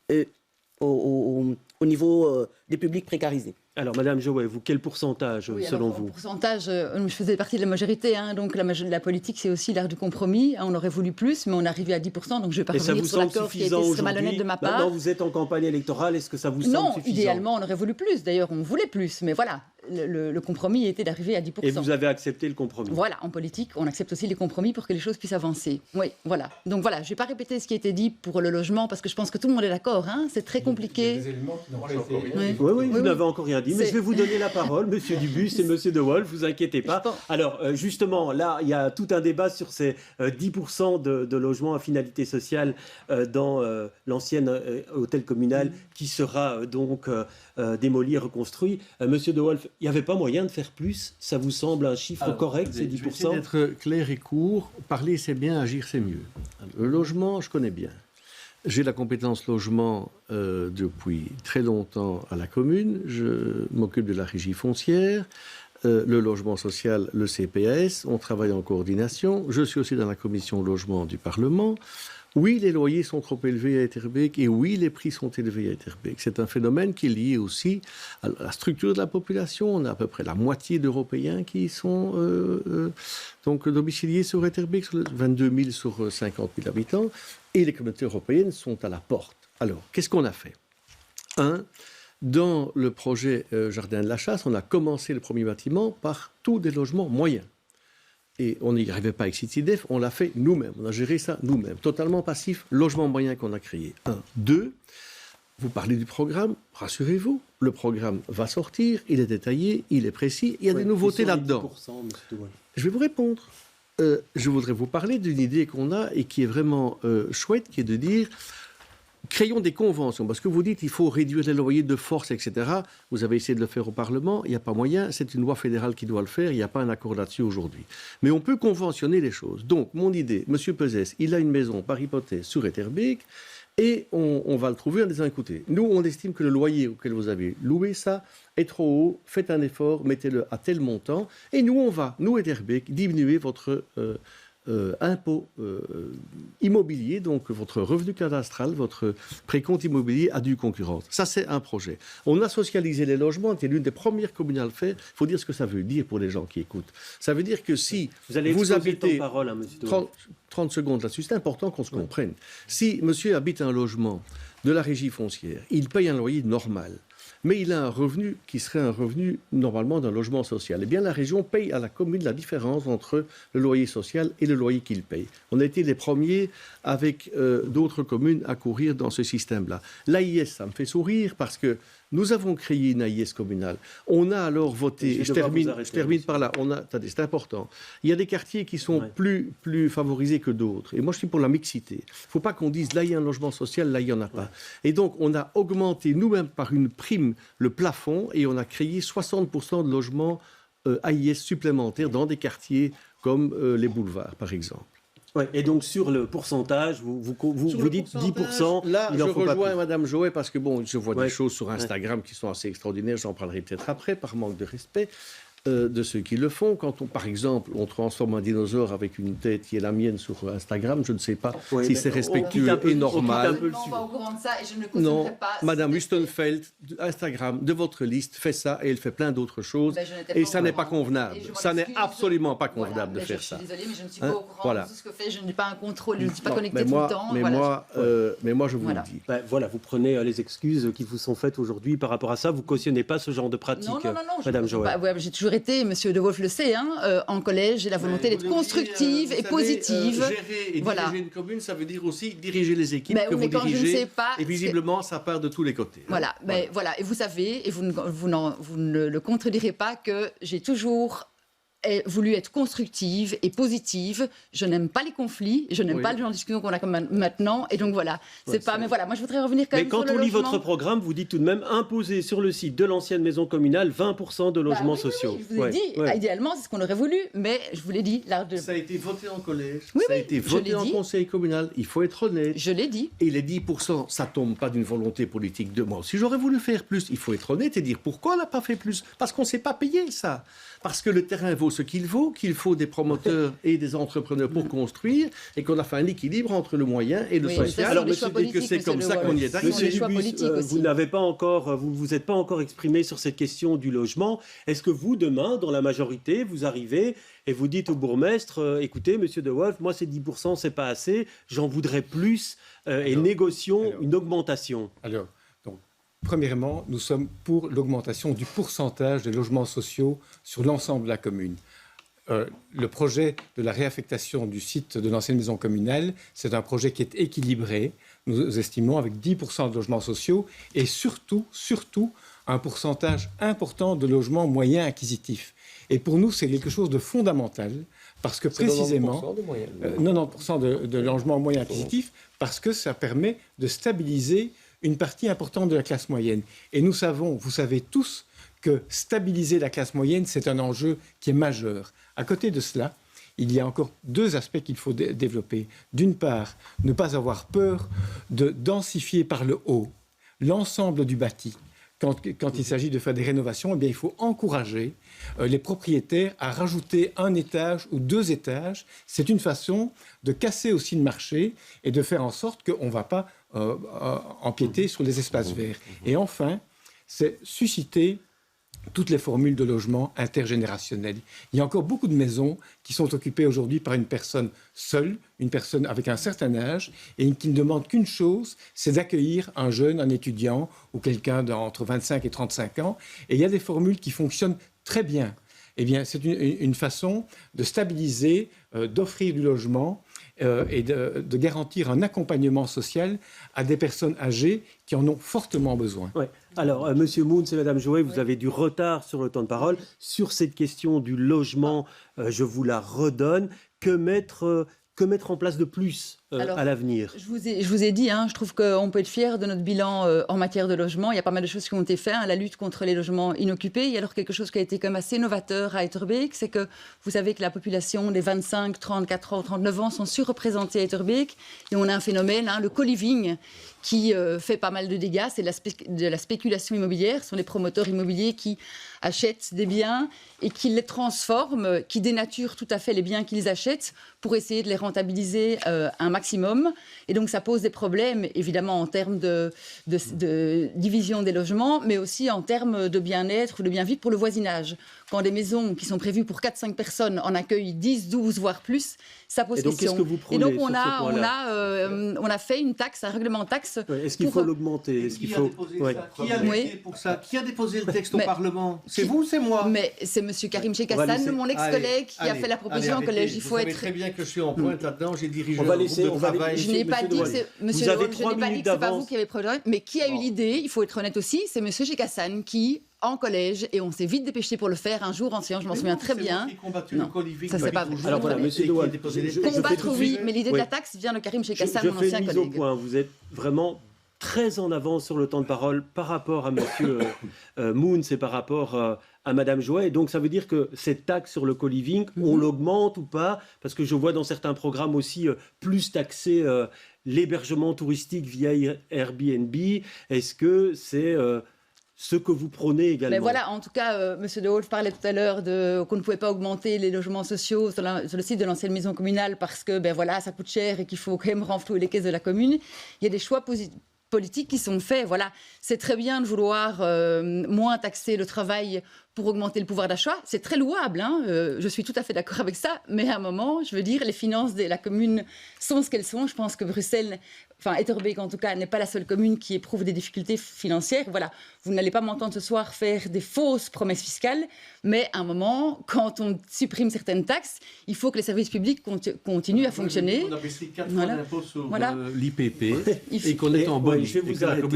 au niveau des publics précarisés. Alors, Madame Joël, vous, quel pourcentage, selon vous? Pourcentage, je faisais partie de la majorité, donc la politique, c'est aussi l'art du compromis. On aurait voulu plus, mais on est arrivé à 10%, donc je ne vais pas revenir sur l'accord qui a été très malhonnête de ma part. Maintenant, vous êtes en campagne électorale, est-ce que ça vous semble suffisant? Non, idéalement, on aurait voulu plus. D'ailleurs, on voulait plus, mais voilà, le compromis était d'arriver à 10%. Et vous avez accepté le compromis? Voilà, en politique, on accepte aussi les compromis pour que les choses puissent avancer. Oui, voilà. Donc voilà, je ne vais pas répéter ce qui a été dit pour le logement, parce que je pense que tout le monde est d'accord, c'est très compliqué. Il y a des éléments qui n'ont pas été... Oui, vous n'avez encore rien dit, mais je vais vous donner la parole, Monsieur Dubus et Monsieur De Wolf, vous inquiétez pas. Alors, justement, là, il y a tout un débat sur ces 10% de logements à finalité sociale dans l'ancien hôtel communal qui sera donc démoli et reconstruit. Monsieur De Wolf, il n'y avait pas moyen de faire plus? Ça vous semble un chiffre correct, ces 10%? Je vais essayer d'être clair et court. Parler, c'est bien, agir, c'est mieux. Le logement, je connais bien. J'ai la compétence logement depuis très longtemps à la commune. Je m'occupe de la régie foncière, le logement social, le CPAS. On travaille en coordination. Je suis aussi dans la commission logement du Parlement. Oui, les loyers sont trop élevés à Etterbeek et oui, les prix sont élevés à Etterbeek. C'est un phénomène qui est lié aussi à la structure de la population. On a à peu près la moitié d'Européens qui sont donc domiciliés sur Etterbeek, 22 000 sur 50 000 habitants. Et les communautés européennes sont à la porte. Alors, qu'est-ce qu'on a fait? Dans le projet Jardin de la Chasse, on a commencé le premier bâtiment par tous des logements moyens. Et on n'y arrivait pas avec CityDev, on l'a fait nous-mêmes. On a géré ça nous-mêmes. Totalement passif, logement moyen qu'on a créé. 2, vous parlez du programme, rassurez-vous, le programme va sortir, il est détaillé, il est précis, il y a des nouveautés là-dedans. Je vais vous répondre. Je voudrais vous parler d'une idée qu'on a et qui est vraiment chouette, qui est de dire... Créons des conventions, parce que vous dites qu'il faut réduire les loyers de force, etc. Vous avez essayé de le faire au Parlement, il n'y a pas moyen, c'est une loi fédérale qui doit le faire, il n'y a pas un accord là-dessus aujourd'hui. Mais on peut conventionner les choses. Donc, mon idée, M. Pesès, il a une maison par hypothèse sur Etterbeek, Et on va le trouver en disant, écoutez, nous, on estime que le loyer auquel vous avez loué ça est trop haut, faites un effort, mettez-le à tel montant, et nous, on va, nous, Ederbeek, diminuer votre impôt immobilier, donc votre revenu cadastral, votre précompte immobilier à due concurrence. Ça, c'est un projet. On a socialisé les logements, c'est l'une des premières communes à le faire. Il faut dire ce que ça veut dire pour les gens qui écoutent. Ça veut dire que si vous habitez... Parole, hein, monsieur 30 secondes là-dessus, c'est important qu'on se comprenne. Si monsieur habite un logement de la régie foncière, il paye un loyer normal, mais il a un revenu qui serait un revenu normalement d'un logement social. Eh bien, la région paye à la commune la différence entre le loyer social et le loyer qu'il paye. On a été les premiers avec d'autres communes à courir dans ce système-là. L'AIS, ça me fait sourire parce que nous avons créé une AIS communale. On a alors voté, je termine par là, attendez, c'est important. Il y a des quartiers qui sont plus favorisés que d'autres. Et moi, je suis pour la mixité. Il ne faut pas qu'on dise là, il y a un logement social, là, il n'y en a pas. Et donc, on a augmenté nous-mêmes par une prime le plafond et on a créé 60% de logements AIS supplémentaires dans des quartiers comme les boulevards, par exemple. Ouais, et donc sur le pourcentage, vous dites 10%. Là, je rejoins Mme Joët parce que bon, je vois des choses sur Instagram qui sont assez extraordinaires. J'en parlerai peut-être après, par manque de respect de ceux qui le font. Quand par exemple, on transforme un dinosaure avec une tête qui est la mienne sur Instagram, je ne sais pas si c'est respectueux et normal. Non, pas au courant de ça et je ne cautionnerai pas. Madame Hustenfeld, Instagram de votre liste fait ça et elle fait plein d'autres choses. Et ça n'est pas convenable. Ça n'est absolument pas convenable de faire ça. Je suis désolée, mais je ne suis pas au courant de ce que fait. Je n'ai pas un contrôle, je ne suis pas connectée tout le temps. Mais moi, je vous le dis. Voilà, vous prenez les excuses qui vous sont faites aujourd'hui par rapport à ça. Vous cautionnez pas ce genre de pratique, Madame Joët. J'ai toujours été, Monsieur De Wolf le sait, en collège, j'ai la volonté d'être constructive et positive. Gérer et diriger une commune, ça veut dire aussi diriger les équipes que vous dirigez. Et visiblement, ça part de tous les côtés. Voilà, et vous savez, et vous ne le contredirez pas, que j'ai toujours voulu être constructive et positive. Je n'aime pas les conflits, je n'aime pas le genre de discussion qu'on a comme maintenant, et donc voilà. Mais voilà, moi je voudrais revenir quand même sur le logement. Mais quand on lit votre programme, vous dites tout de même imposer sur le site de l'ancienne maison communale 20% de logements sociaux. Je vous ai dit, idéalement, c'est ce qu'on aurait voulu, mais je vous l'ai dit. Ça a été voté en collège, ça a été voté en conseil communal, il faut être honnête. Je l'ai dit. Et les 10%, ça ne tombe pas d'une volonté politique de moi. Si j'aurais voulu faire plus, il faut être honnête et dire pourquoi on n'a pas fait plus. Parce qu'on ne s'est pas payé ça. Parce que le terrain vaut ce qu'il vaut, qu'il faut des promoteurs et des entrepreneurs pour construire, et qu'on a fait un équilibre entre le moyen et le social. Alors, monsieur dit que c'est comme ça qu'on y est arrivé. Monsieur Dubus, vous vous êtes pas encore exprimé sur cette question du logement. Est-ce que vous, demain, dans la majorité, vous arrivez et vous dites au bourgmestre, écoutez, monsieur De Wolf, moi, ces 10%, c'est pas assez, j'en voudrais plus, et négocions une augmentation. Premièrement, nous sommes pour l'augmentation du pourcentage de logements sociaux sur l'ensemble de la commune. Le projet de la réaffectation du site de l'ancienne maison communale, c'est un projet qui est équilibré, nous estimons, avec 10% de logements sociaux et surtout un pourcentage important de logements moyens acquisitifs. Et pour nous, c'est quelque chose de fondamental parce que précisément 90% de logements moyens acquisitifs, parce que ça permet de stabiliser une partie importante de la classe moyenne. Et nous savons, vous savez tous, que stabiliser la classe moyenne, c'est un enjeu qui est majeur. À côté de cela, il y a encore deux aspects qu'il faut développer. D'une part, ne pas avoir peur de densifier par le haut l'ensemble du bâti. Quand il s'agit de faire des rénovations, eh bien, il faut encourager les propriétaires à rajouter un étage ou 2 étages. C'est une façon de casser aussi le marché et de faire en sorte qu'on ne va pas empiéter sur les espaces verts. Et enfin, c'est susciter toutes les formules de logement intergénérationnel. Il y a encore beaucoup de maisons qui sont occupées aujourd'hui par une personne seule, une personne avec un certain âge, et qui ne demande qu'une chose, c'est d'accueillir un jeune, un étudiant, ou quelqu'un d'entre 25 et 35 ans. Et il y a des formules qui fonctionnent très bien. Eh bien, c'est une façon de stabiliser, d'offrir du logement et de garantir un accompagnement social à des personnes âgées qui en ont fortement besoin. Ouais. Alors, Monsieur Moons et Madame Joët, vous avez du retard sur le temps de parole. Sur cette question du logement, je vous la redonne. Que mettre en place de plus à l'avenir? Je vous ai dit, je trouve qu'on peut être fier de notre bilan en matière de logement. Il y a pas mal de choses qui ont été faites. La lutte contre les logements inoccupés. Il y a alors quelque chose qui a été quand même assez novateur à Etterbeek, c'est que vous savez que la population des 25, 34 ans, 39 ans sont surreprésentées à Etterbeek. Et on a un phénomène, le co-living, qui fait pas mal de dégâts. C'est de la spéculation immobilière. Ce sont les promoteurs immobiliers qui achètent des biens et qui les transforment, qui dénaturent tout à fait les biens qu'ils achètent pour essayer de les rentabiliser un maximum. Et donc, ça pose des problèmes, évidemment, en termes de division des logements, mais aussi en termes de bien-être ou de bien-vivre pour le voisinage. Quand des maisons qui sont prévues pour 4-5 personnes en accueillent 10, 12, voire plus, ça pose question. Qu'est-ce que vous prônez? Et donc, on a fait une taxe, un règlement de taxe. Ouais, est-ce qu'il faut l'augmenter? Qui a lutté pour ça? Qui a déposé le texte au Parlement? C'est vous ou c'est moi? Mais c'est M. Karim Chekassan, mon ex-collègue, qui a fait la proposition au collège. Il faut être très bien que je suis en pointe là-dedans. J'ai dirigé un groupe de travail. Je n'ai pas dit que c'est Monsieur je n'ai pas dit que c'est pas vous qui avez proposé, mais qui a eu l'idée? Il faut être honnête aussi. C'est M. Chekassan qui, en collège, et on s'est vite dépêché pour le faire un jour en séance, je m'en souviens très bien. Non, ça c'est pas vrai. Alors voilà, monsieur Doal, combattre, oui, mais l'idée de la taxe vient de Karim Chekassan, mon ancien collègue. Je fais mise au point. Vous êtes vraiment très en avance sur le temps de parole par rapport à monsieur Moons et par rapport à madame Jouet. Et donc ça veut dire que cette taxe sur le co-living, on l'augmente ou pas? Parce que je vois dans certains programmes aussi plus taxer l'hébergement touristique via Airbnb. Est-ce que c'est ce que vous prônez également? Mais voilà, en tout cas, M. De Wolf parlait tout à l'heure qu'on ne pouvait pas augmenter les logements sociaux sur le site de l'ancienne maison communale parce que ça coûte cher et qu'il faut quand même renflouer les caisses de la commune. Il y a des choix politiques qui sont faits. Voilà, c'est très bien de vouloir moins taxer le travail pour augmenter le pouvoir d'achat. C'est très louable, je suis tout à fait d'accord avec ça. Mais à un moment, je veux dire, les finances de la commune sont ce qu'elles sont. Je pense que Bruxelles, Etterbeek en tout cas, n'est pas la seule commune qui éprouve des difficultés financières. Voilà, vous n'allez pas m'entendre ce soir faire des fausses promesses fiscales, mais à un moment, quand on supprime certaines taxes, il faut que les services publics continuent à fonctionner. On a baissé 4 fois l'impôt sur l'IPP et qu'on est en bonne. Je vais vous arrêter.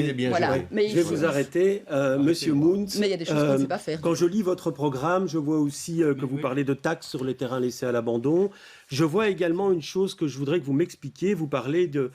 Je vais vous arrêter, Monsieur Moons. Mais il y a des choses qu'on ne sait pas faire. Quand je lis votre programme, je vois aussi que vous parlez de taxes sur les terrains laissés à l'abandon. Je vois également une chose que je voudrais que vous m'expliquiez. Vous parlez de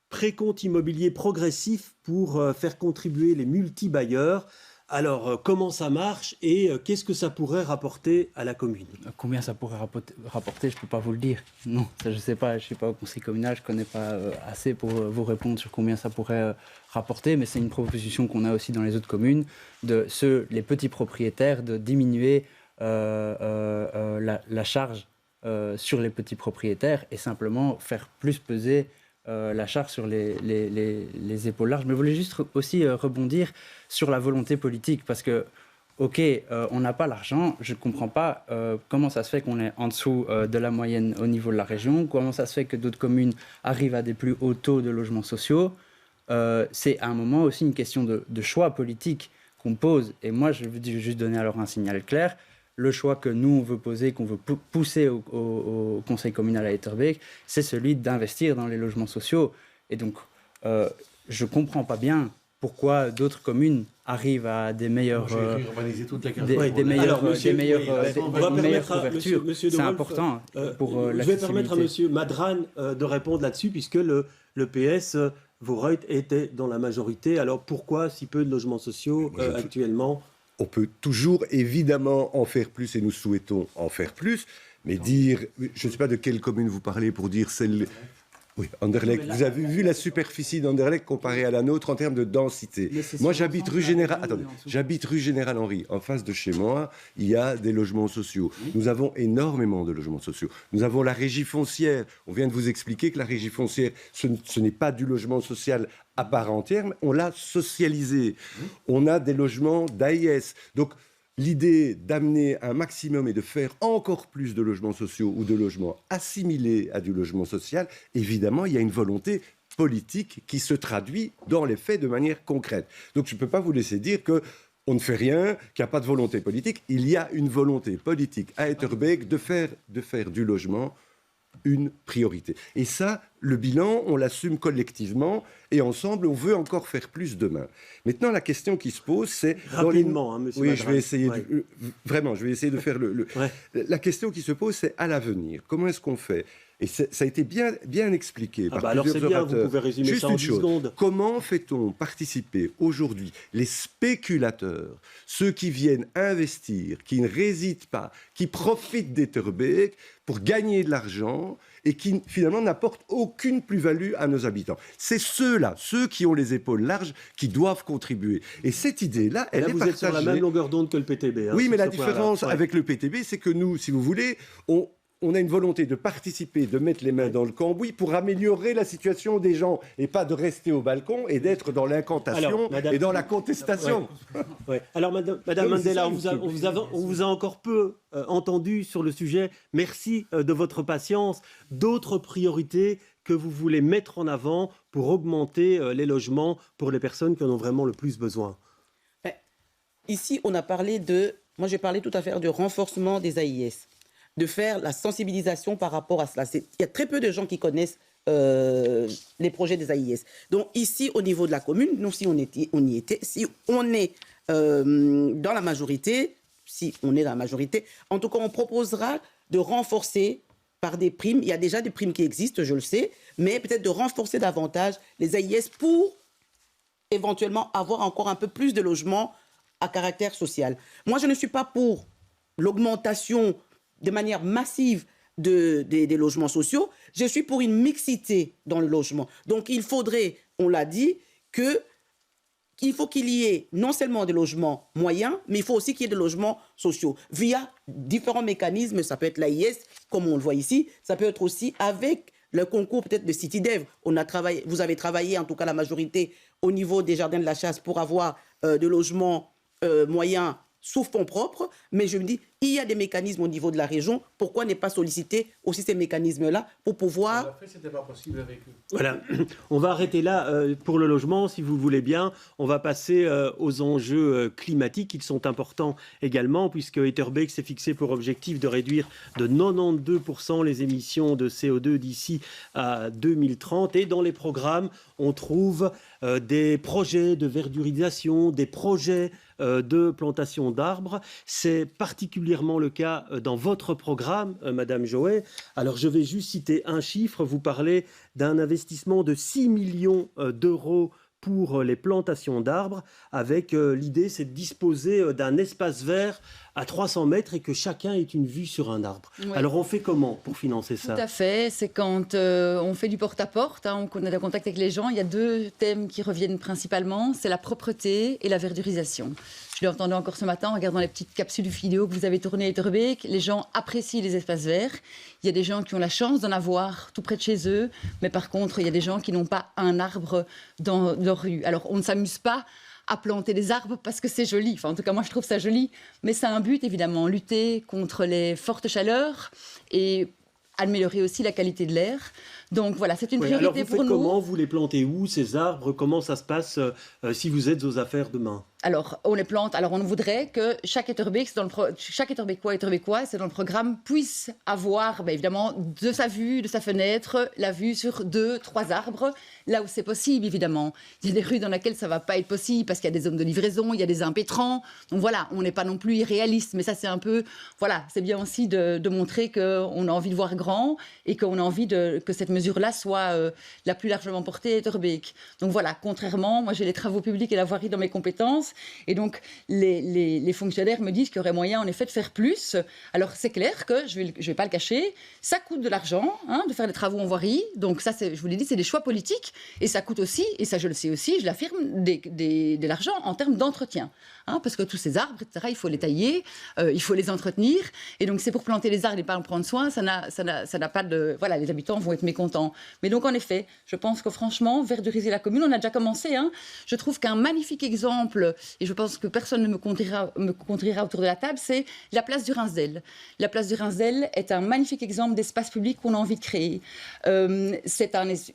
précompte immobilier progressif pour faire contribuer les multibailleurs. Alors, comment ça marche et qu'est-ce que ça pourrait rapporter à la commune? Combien ça pourrait rapporter, je ne peux pas vous le dire. Non, ça je ne sais pas. Je ne suis pas au conseil communal, je ne connais pas assez pour vous répondre sur combien ça pourrait rapporter. Mais c'est une proposition qu'on a aussi dans les autres communes, les petits propriétaires, de diminuer la charge sur les petits propriétaires et simplement faire plus peser la charge sur les épaules larges. Mais je voulais juste aussi rebondir sur la volonté politique, parce que, on n'a pas l'argent, je ne comprends pas comment ça se fait qu'on est en dessous de la moyenne au niveau de la région, comment ça se fait que d'autres communes arrivent à des plus hauts taux de logements sociaux. C'est à un moment aussi une question de choix politique qu'on pose. Et moi, je veux juste donner alors un signal clair. Le choix que nous, on veut poser, qu'on veut pousser au conseil communal à Etterbeek, c'est celui d'investir dans les logements sociaux. Et donc, je ne comprends pas bien pourquoi d'autres communes arrivent à des meilleures couvertures. C'est important pour l'accessibilité. Je vais permettre à M. Madran de répondre là-dessus, puisque le PS, Voreut, était dans la majorité. Alors pourquoi si peu de logements sociaux actuellement? On peut toujours évidemment en faire plus et nous souhaitons en faire plus, mais dire, je ne sais pas de quelle commune vous parlez pour dire celle... Oui, Anderlecht. Vous avez vu la superficie d'Anderlecht comparée à la nôtre en termes de densité. Moi, j'habite rue Générale. Attendez, j'habite rue Général Henri. En face de chez moi, il y a des logements sociaux. Nous avons énormément de logements sociaux. Nous avons la régie foncière. On vient de vous expliquer que la régie foncière, ce n'est pas du logement social à part entière, mais on l'a socialisé. On a des logements d'AIS. Donc, l'idée d'amener un maximum et de faire encore plus de logements sociaux ou de logements assimilés à du logement social, évidemment, il y a une volonté politique qui se traduit dans les faits de manière concrète. Donc je ne peux pas vous laisser dire qu'on ne fait rien, qu'il n'y a pas de volonté politique. Il y a une volonté politique à Etterbeek de faire du logement une priorité. Et ça, le bilan, on l'assume collectivement et ensemble, on veut encore faire plus demain. Maintenant, la question qui se pose, c'est... Rapidement, monsieur Oui, Madran. je vais essayer vraiment, je vais essayer de faire La question qui se pose, c'est à l'avenir. Comment est-ce qu'on fait? Et ça a été bien expliqué par alors c'est plusieurs bien, orateurs. vous pouvez résumer Juste ça en une 10 chose, secondes. comment fait-on participer aujourd'hui les spéculateurs, ceux qui viennent investir, qui ne résident pas, qui profitent d'Etterbeek pour gagner de l'argent et qui finalement n'apportent aucune plus-value à nos habitants. C'est ceux-là, ceux qui ont les épaules larges, qui doivent contribuer. Et cette idée-là, elle est vous partagée. êtes sur la même longueur d'onde que le PTB. Oui, sur mais la ce point-là. différence Ouais. avec le PTB, c'est que nous, si vous voulez, on a une volonté de participer, de mettre les mains dans le cambouis pour améliorer la situation des gens et pas de rester au balcon et d'être dans l'incantation Alors, madame- et dans la contestation. Ouais. Alors, Madame Non, mais c'est Mandela, ça, on vous a encore peu entendu sur le sujet. Merci de votre patience. D'autres priorités que vous voulez mettre en avant pour augmenter les logements pour les personnes qui en ont vraiment le plus besoin? Ici, on a parlé moi j'ai parlé tout à fait de renforcement des AIS, de faire la sensibilisation par rapport à cela. Il y a très peu de gens qui connaissent les projets des AIS. Donc ici, au niveau de la commune, nous, si on y était, si on est dans la majorité, en tout cas, on proposera de renforcer par des primes. Il y a déjà des primes qui existent, je le sais, mais peut-être de renforcer davantage les AIS pour éventuellement avoir encore un peu plus de logements à caractère social. Moi, je ne suis pas pour l'augmentation de manière massive des logements sociaux. Je suis pour une mixité dans le logement. Donc, il faudrait, on l'a dit, qu'il faut qu'il y ait non seulement des logements moyens, mais il faut aussi qu'il y ait des logements sociaux via différents mécanismes. Ça peut être l'AIS, comme on le voit ici. Ça peut être aussi avec le concours peut-être de CityDev. Vous avez travaillé, en tout cas la majorité, au niveau des jardins de la chasse pour avoir de logements moyens sous fonds propres, mais je me dis, il y a des mécanismes au niveau de la région, pourquoi ne pas solliciter aussi ces mécanismes-là pour pouvoir... C'était pas possible avec eux. Voilà, on va arrêter là pour le logement, si vous voulez bien. On va passer aux enjeux climatiques, qui sont importants également, puisque Etterbeek s'est fixé pour objectif de réduire de 92% les émissions de CO2 d'ici à 2030. Et dans les programmes, on trouve des projets de verdurisation, des projets de plantation d'arbres. C'est particulièrement le cas dans votre programme, Madame Joët. Alors, je vais juste citer un chiffre. Vous parlez d'un investissement de 6 millions d'euros pour les plantations d'arbres, avec l'idée, c'est de disposer d'un espace vert à 300 mètres et que chacun ait une vue sur un arbre. Oui. Alors, on fait comment pour financer ça? Tout à fait. C'est quand on fait du porte-à-porte, on a des contacts avec les gens. Il y a deux thèmes qui reviennent principalement. C'est la propreté et la verdurisation. Je l'ai entendu encore ce matin en regardant les petites capsules vidéo que vous avez tournées à Etterbeek. Les gens apprécient les espaces verts. Il y a des gens qui ont la chance d'en avoir tout près de chez eux. Mais par contre, il y a des gens qui n'ont pas un arbre dans leur rue. Alors, on ne s'amuse pas à planter des arbres parce que c'est joli. Enfin, en tout cas, moi, je trouve ça joli. Mais ça a un but, évidemment, lutter contre les fortes chaleurs et améliorer aussi la qualité de l'air. Donc voilà, c'est une priorité alors vous pour faites nous. comment? Vous les plantez où, ces arbres? Comment ça se passe si vous êtes aux affaires demain? Alors, on les plante. Alors, on voudrait que chaque Etterbeek, chaque Etterbeekois, c'est dans le programme, puisse avoir, évidemment, de sa vue, de sa fenêtre, la vue sur 2, 3 arbres, là où c'est possible, évidemment. Il y a des rues dans lesquelles ça ne va pas être possible parce qu'il y a des zones de livraison, il y a des impétrants. Donc voilà, on n'est pas non plus irréaliste, mais ça, c'est un peu... Voilà, c'est bien aussi de montrer qu'on a envie de voir grand et qu'on a envie que cette mesure-là soit la plus largement portée à Etterbeek. Donc voilà, contrairement, moi, j'ai les travaux publics et la voirie dans mes compétences. Et donc, les fonctionnaires me disent qu'il y aurait moyen, en effet, de faire plus. Alors, c'est clair que, je vais pas le cacher, ça coûte de l'argent de faire des travaux en voirie. Donc, ça, je vous l'ai dit, c'est des choix politiques. Et ça coûte aussi, et ça, je le sais aussi, je l'affirme, de l'argent en termes d'entretien. Parce que tous ces arbres, etc., il faut les tailler, il faut les entretenir. Et donc, c'est pour planter les arbres et pas en prendre soin, ça n'a pas de... Voilà, les habitants vont être mécontents. Mais donc, en effet, je pense que, franchement, verduriser la commune, on a déjà commencé. Je trouve qu'un magnifique exemple... et je pense que personne ne me contredira autour de la table, c'est la place du Rinsdel. La place du Rinsdel est un magnifique exemple d'espace public qu'on a envie de créer.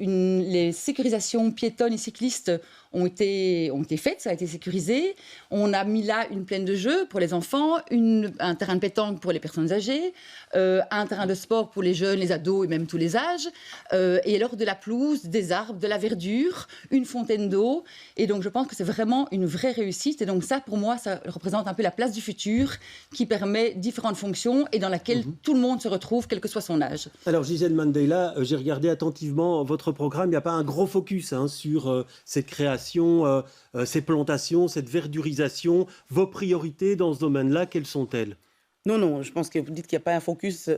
Les sécurisations piétonnes et cyclistes ont été faites, ça a été sécurisé. On a mis là une plaine de jeu pour les enfants, un terrain de pétanque pour les personnes âgées, un terrain de sport pour les jeunes, les ados et même tous les âges, et alors de la pelouse, des arbres, de la verdure, une fontaine d'eau. Et donc je pense que c'est vraiment une vraie réussite. Et donc ça, pour moi, ça représente un peu la place du futur qui permet différentes fonctions et dans laquelle tout le monde se retrouve, quel que soit son âge. Alors Gisèle Mandela, j'ai regardé attentivement votre programme. Il n'y a pas un gros focus sur cette création, ces plantations, cette verdurisation. Vos priorités dans ce domaine-là, quelles sont-elles? Non, je pense que vous dites qu'il n'y a pas un focus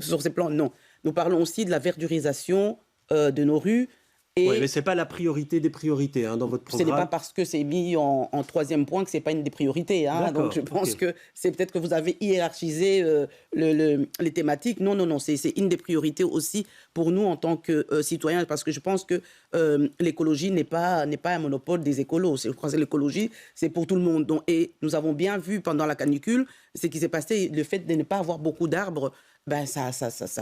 sur ces plans. Non, nous parlons aussi de la verdurisation de nos rues. Et oui, mais ce n'est pas la priorité des priorités dans votre programme. Ce n'est pas parce que c'est mis en troisième point que ce n'est pas une des priorités. Donc je pense que c'est peut-être que vous avez hiérarchisé les thématiques. Non, c'est une des priorités aussi pour nous en tant que citoyens, parce que je pense que l'écologie n'est pas un monopole des écolos. Je crois que l'écologie, c'est pour tout le monde. Et nous avons bien vu pendant la canicule ce qui s'est passé, le fait de ne pas avoir beaucoup d'arbres. Ça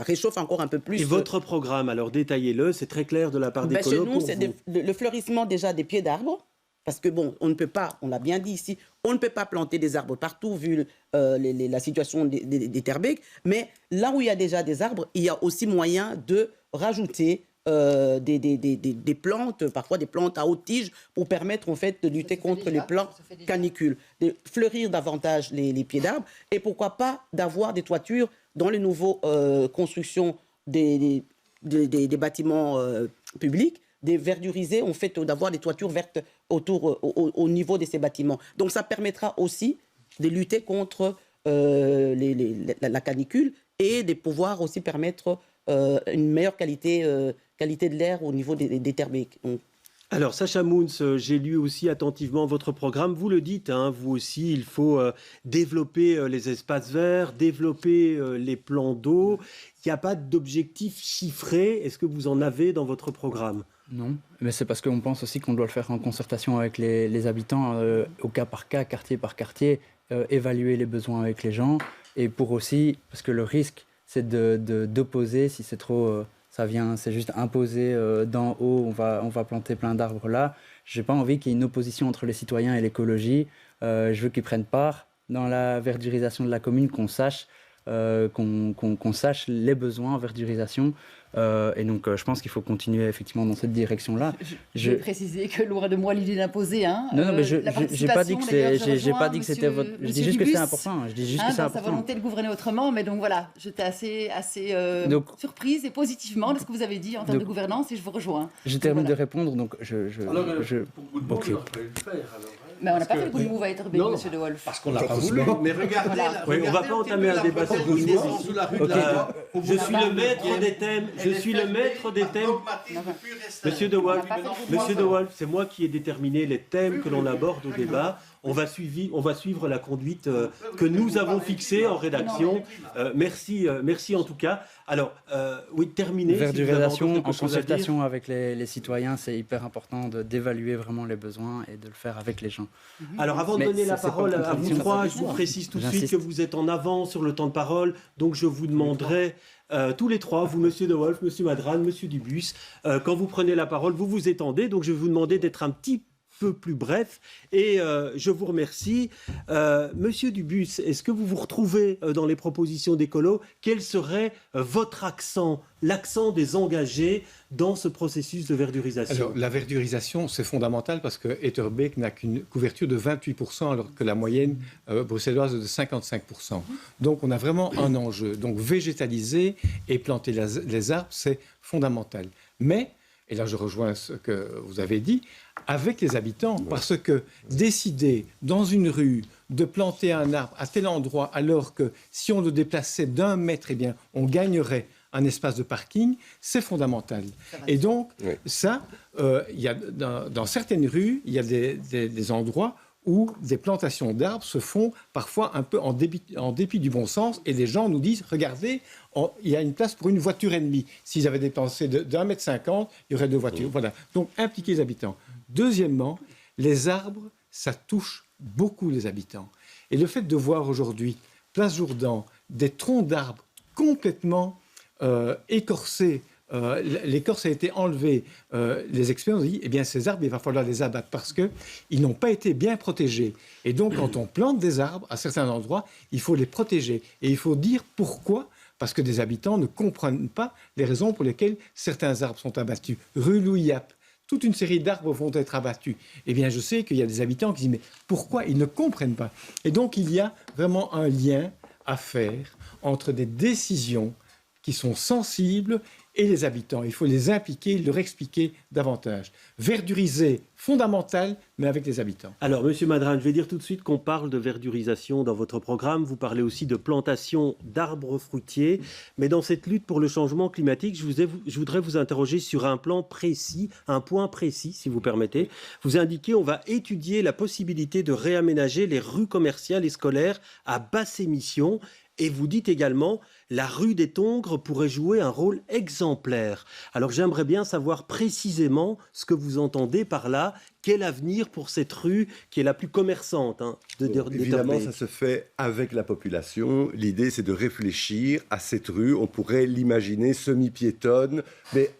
réchauffe encore un peu plus. Et votre programme, alors détaillez-le, c'est très clair de la part des colos. Chez nous, c'est le fleurissement déjà des pieds d'arbres, parce que on ne peut pas, on l'a bien dit ici, on ne peut pas planter des arbres partout vu la situation des terres bèques, mais là où il y a déjà des arbres, il y a aussi moyen de rajouter des plantes, parfois des plantes à haute tige, pour permettre en fait de lutter contre les plans canicules, de fleurir davantage les pieds d'arbres, et pourquoi pas d'avoir des toitures dans les nouveaux constructions des bâtiments publics, des verduriser, en fait, d'avoir des toitures vertes autour, au niveau de ces bâtiments. Donc ça permettra aussi de lutter contre la canicule et de pouvoir aussi permettre une meilleure qualité de l'air au niveau des terres bèques. Alors, Sacha Moons, j'ai lu aussi attentivement votre programme. Vous le dites, vous aussi, il faut développer les espaces verts, développer les plans d'eau. Il n'y a pas d'objectif chiffré. Est-ce que vous en avez dans votre programme? Non, mais c'est parce qu'on pense aussi qu'on doit le faire en concertation avec les habitants, au cas par cas, quartier par quartier, évaluer les besoins avec les gens. Et pour aussi, parce que le risque, c'est d'opposer, si c'est trop... c'est juste imposé d'en haut, on va planter plein d'arbres là. Je n'ai pas envie qu'il y ait une opposition entre les citoyens et l'écologie. Je veux qu'ils prennent part dans la verdurisation de la commune, qu'on sache les besoins en verdurisation. Et donc, je pense qu'il faut continuer effectivement dans cette direction-là. Je vais préciser que loin de moi l'idée d'imposer. Non, mais j'ai pas dit que c'était votre. Je dis juste que c'est important. Je dis juste que c'est important. Sa volonté de gouverner autrement, mais donc voilà, j'étais assez surprise et positivement de ce que vous avez dit en termes de gouvernance, et je vous rejoins. Je termine de répondre, donc Pour Good Move, on aurait pu le faire alors. Mais on n'a pas fait le Good Move à Etterbeek, monsieur De Wolf. Parce qu'on l'a pas voulu. Mais regardez, on ne va pas entamer un débat sur Good Move. Je suis le maître des thèmes. Je suis le maître des thèmes. Monsieur De Wolf, c'est moi qui ai déterminé les thèmes que l'on aborde au débat. On va suivre la conduite que nous avons fixée en rédaction. Merci en tout cas. Alors, oui, terminer. Verdurisation en concertation avec les citoyens, c'est hyper important d'évaluer vraiment les besoins et de le faire avec les gens. Alors, avant de donner la parole à vous trois, je vous précise tout de suite que vous êtes en avance sur le temps de parole. Donc, je vous demanderai tous les trois, vous, monsieur De Wolf, monsieur Madran, monsieur Dubus, quand vous prenez la parole, vous vous étendez. Donc, je vais vous demander d'être un petit peu plus bref et je vous remercie. Monsieur Dubus, est-ce que vous vous retrouvez dans les propositions d'écolo? Quel serait votre accent, l'accent des engagés dans ce processus de verdurisation? Alors, la verdurisation, c'est fondamental parce que Etterbeek n'a qu'une couverture de 28% alors que la moyenne bruxelloise est de 55%. Donc, on a vraiment un enjeu. Donc, végétaliser et planter les arbres, c'est fondamental. Mais, et là je rejoins ce que vous avez dit, avec les habitants, parce que décider dans une rue de planter un arbre à tel endroit, alors que si on le déplaçait d'1 mètre, eh bien, on gagnerait un espace de parking, c'est fondamental. Et donc, ça, y a, dans certaines rues, il y a des endroits où des plantations d'arbres se font parfois un peu en dépit du bon sens, et les gens nous disent, regardez, il y a une place pour une voiture et demie. S'ils avaient dépensé d'1,50 m, il y aurait 2 voitures. Voilà. Donc, impliquer les habitants. Deuxièmement, les arbres, ça touche beaucoup les habitants. Et le fait de voir aujourd'hui, Place Jourdan, des troncs d'arbres complètement écorcés l'écorce a été enlevée. Les experts ont dit, eh bien, ces arbres, il va falloir les abattre parce qu'ils n'ont pas été bien protégés. Et donc, quand on plante des arbres à certains endroits, il faut les protéger. Et il faut dire pourquoi. Parce que des habitants ne comprennent pas les raisons pour lesquelles certains arbres sont abattus. Rue Louis-Yapp, toute une série d'arbres vont être abattus. Eh bien, je sais qu'il y a des habitants qui disent, mais pourquoi? Ils ne comprennent pas. Et donc, il y a vraiment un lien à faire entre des décisions qui sont sensibles et les habitants. Il faut les impliquer, leur expliquer davantage. Verduriser, fondamental, mais avec les habitants. Alors, Monsieur Madran, je vais dire tout de suite qu'on parle de verdurisation dans votre programme. Vous parlez aussi de plantation d'arbres fruitiers. Mais dans cette lutte pour le changement climatique, je voudrais vous interroger sur un plan précis, un point précis, si vous permettez. Vous indiquez on va étudier la possibilité de réaménager les rues commerciales et scolaires à basse émission. Et vous dites également la rue des Tongres pourrait jouer un rôle exemplaire. Alors j'aimerais bien savoir précisément ce que vous entendez par là. Quel avenir pour cette rue qui est la plus commerçante Évidemment, ça se fait avec la population. L'idée, c'est de réfléchir à cette rue. On pourrait l'imaginer semi-piétonne, mais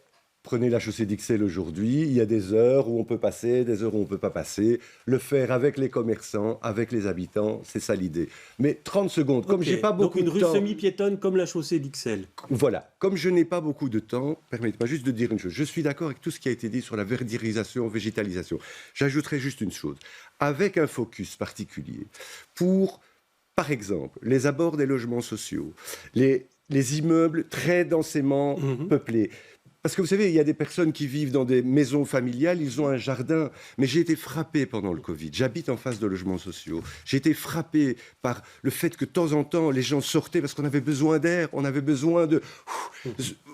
prenez la chaussée d'Ixelles aujourd'hui, il y a des heures où on peut passer, des heures où on ne peut pas passer. Le faire avec les commerçants, avec les habitants, c'est ça l'idée. Mais 30 secondes, comme j'ai pas beaucoup de temps... Donc une rue semi-piétonne comme la chaussée d'Ixelles. Voilà, comme je n'ai pas beaucoup de temps, permettez-moi juste de dire une chose. Je suis d'accord avec tout ce qui a été dit sur la verdirisation, végétalisation. J'ajouterai juste une chose. Avec un focus particulier pour, par exemple, les abords des logements sociaux, les immeubles très densément peuplés. Parce que vous savez, il y a des personnes qui vivent dans des maisons familiales, ils ont un jardin. Mais j'ai été frappé pendant le Covid. J'habite en face de logements sociaux. J'ai été frappé par le fait que de temps en temps, les gens sortaient parce qu'on avait besoin d'air, on avait besoin de...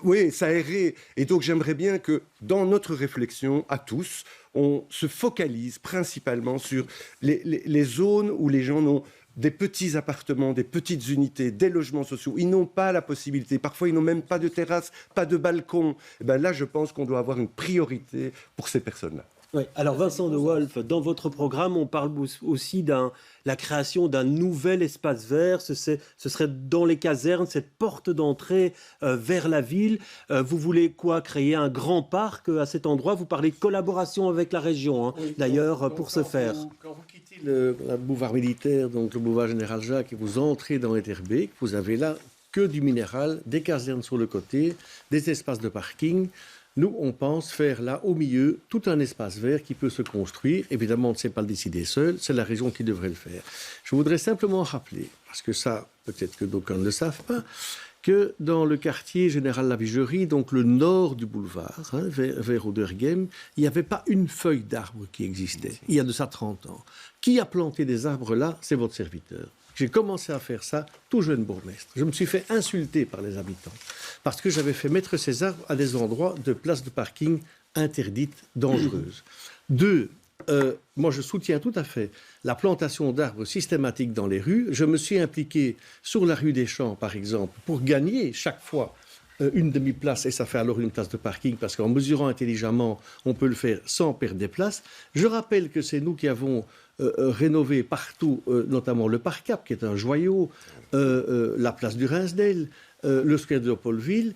Oui, s'aérer. Et donc j'aimerais bien que dans notre réflexion à tous, on se focalise principalement sur les zones où les gens n'ont des petits appartements, des petites unités, des logements sociaux. Ils n'ont pas la possibilité. Parfois, ils n'ont même pas de terrasse, pas de balcon. Et bien là, je pense qu'on doit avoir une priorité pour ces personnes-là. Oui. Alors Vincent de Wolf, dans votre programme, on parle aussi de la création d'un nouvel espace vert. Ce serait dans les casernes, cette porte d'entrée vers la ville. Vous voulez quoi? Créer un grand parc à cet endroit? Vous parlez de collaboration avec la région, hein, oui, d'ailleurs, pour ce faire. Quand vous quittez le boulevard militaire, donc le boulevard Général Jacques, et vous entrez dans Etterbeek, vous avez là que du minéral, des casernes sur le côté, des espaces de parking. Nous, on pense faire là, au milieu, tout un espace vert qui peut se construire. Évidemment, on ne sait pas le décider seul, c'est la région qui devrait le faire. Je voudrais simplement rappeler, parce que ça, peut-être que d'aucuns ne le savent pas, que dans le quartier Général Lavigerie, donc le nord du boulevard, vers Oderghem, il n'y avait pas une feuille d'arbre qui existait. Il y a de ça 30 ans. Qui a planté des arbres là? C'est votre serviteur. J'ai commencé à faire ça tout jeune bourgmestre. Je me suis fait insulter par les habitants parce que j'avais fait mettre ces arbres à des endroits de places de parking interdites, dangereuses. Deux, moi je soutiens tout à fait la plantation d'arbres systématique dans les rues. Je me suis impliqué sur la rue des Champs, par exemple, pour gagner chaque fois une demi-place, et ça fait alors une place de parking, parce qu'en mesurant intelligemment, on peut le faire sans perdre des places. Je rappelle que c'est nous qui avons rénové partout, notamment le Parc Cap, qui est un joyau, la place du Rinsdale, le square de Léopoldville.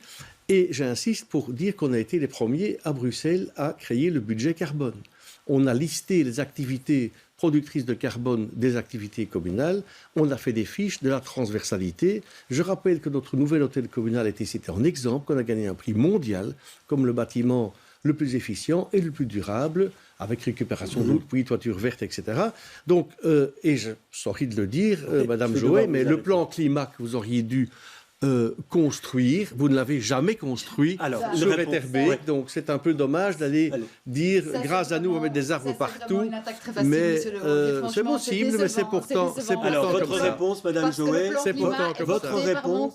Et j'insiste pour dire qu'on a été les premiers à Bruxelles à créer le budget carbone. On a listé les activités productrices de carbone des activités communales. On a fait des fiches de la transversalité. Je rappelle que notre nouvel hôtel communal a été cité en exemple, qu'on a gagné un prix mondial comme le bâtiment le plus efficient et le plus durable, avec récupération d'eau, puis toiture verte, etc. Donc, et je sorry de le dire, Madame Joët, mais le plan climat que vous auriez dû construire, vous ne l'avez jamais construit sur Etterbeek, donc c'est un peu dommage d'aller dire grâce à nous on va mettre des arbres partout, mais c'est possible, mais c'est pourtant alors votre réponse, Madame Joët, c'est pourtant comme votre réponse.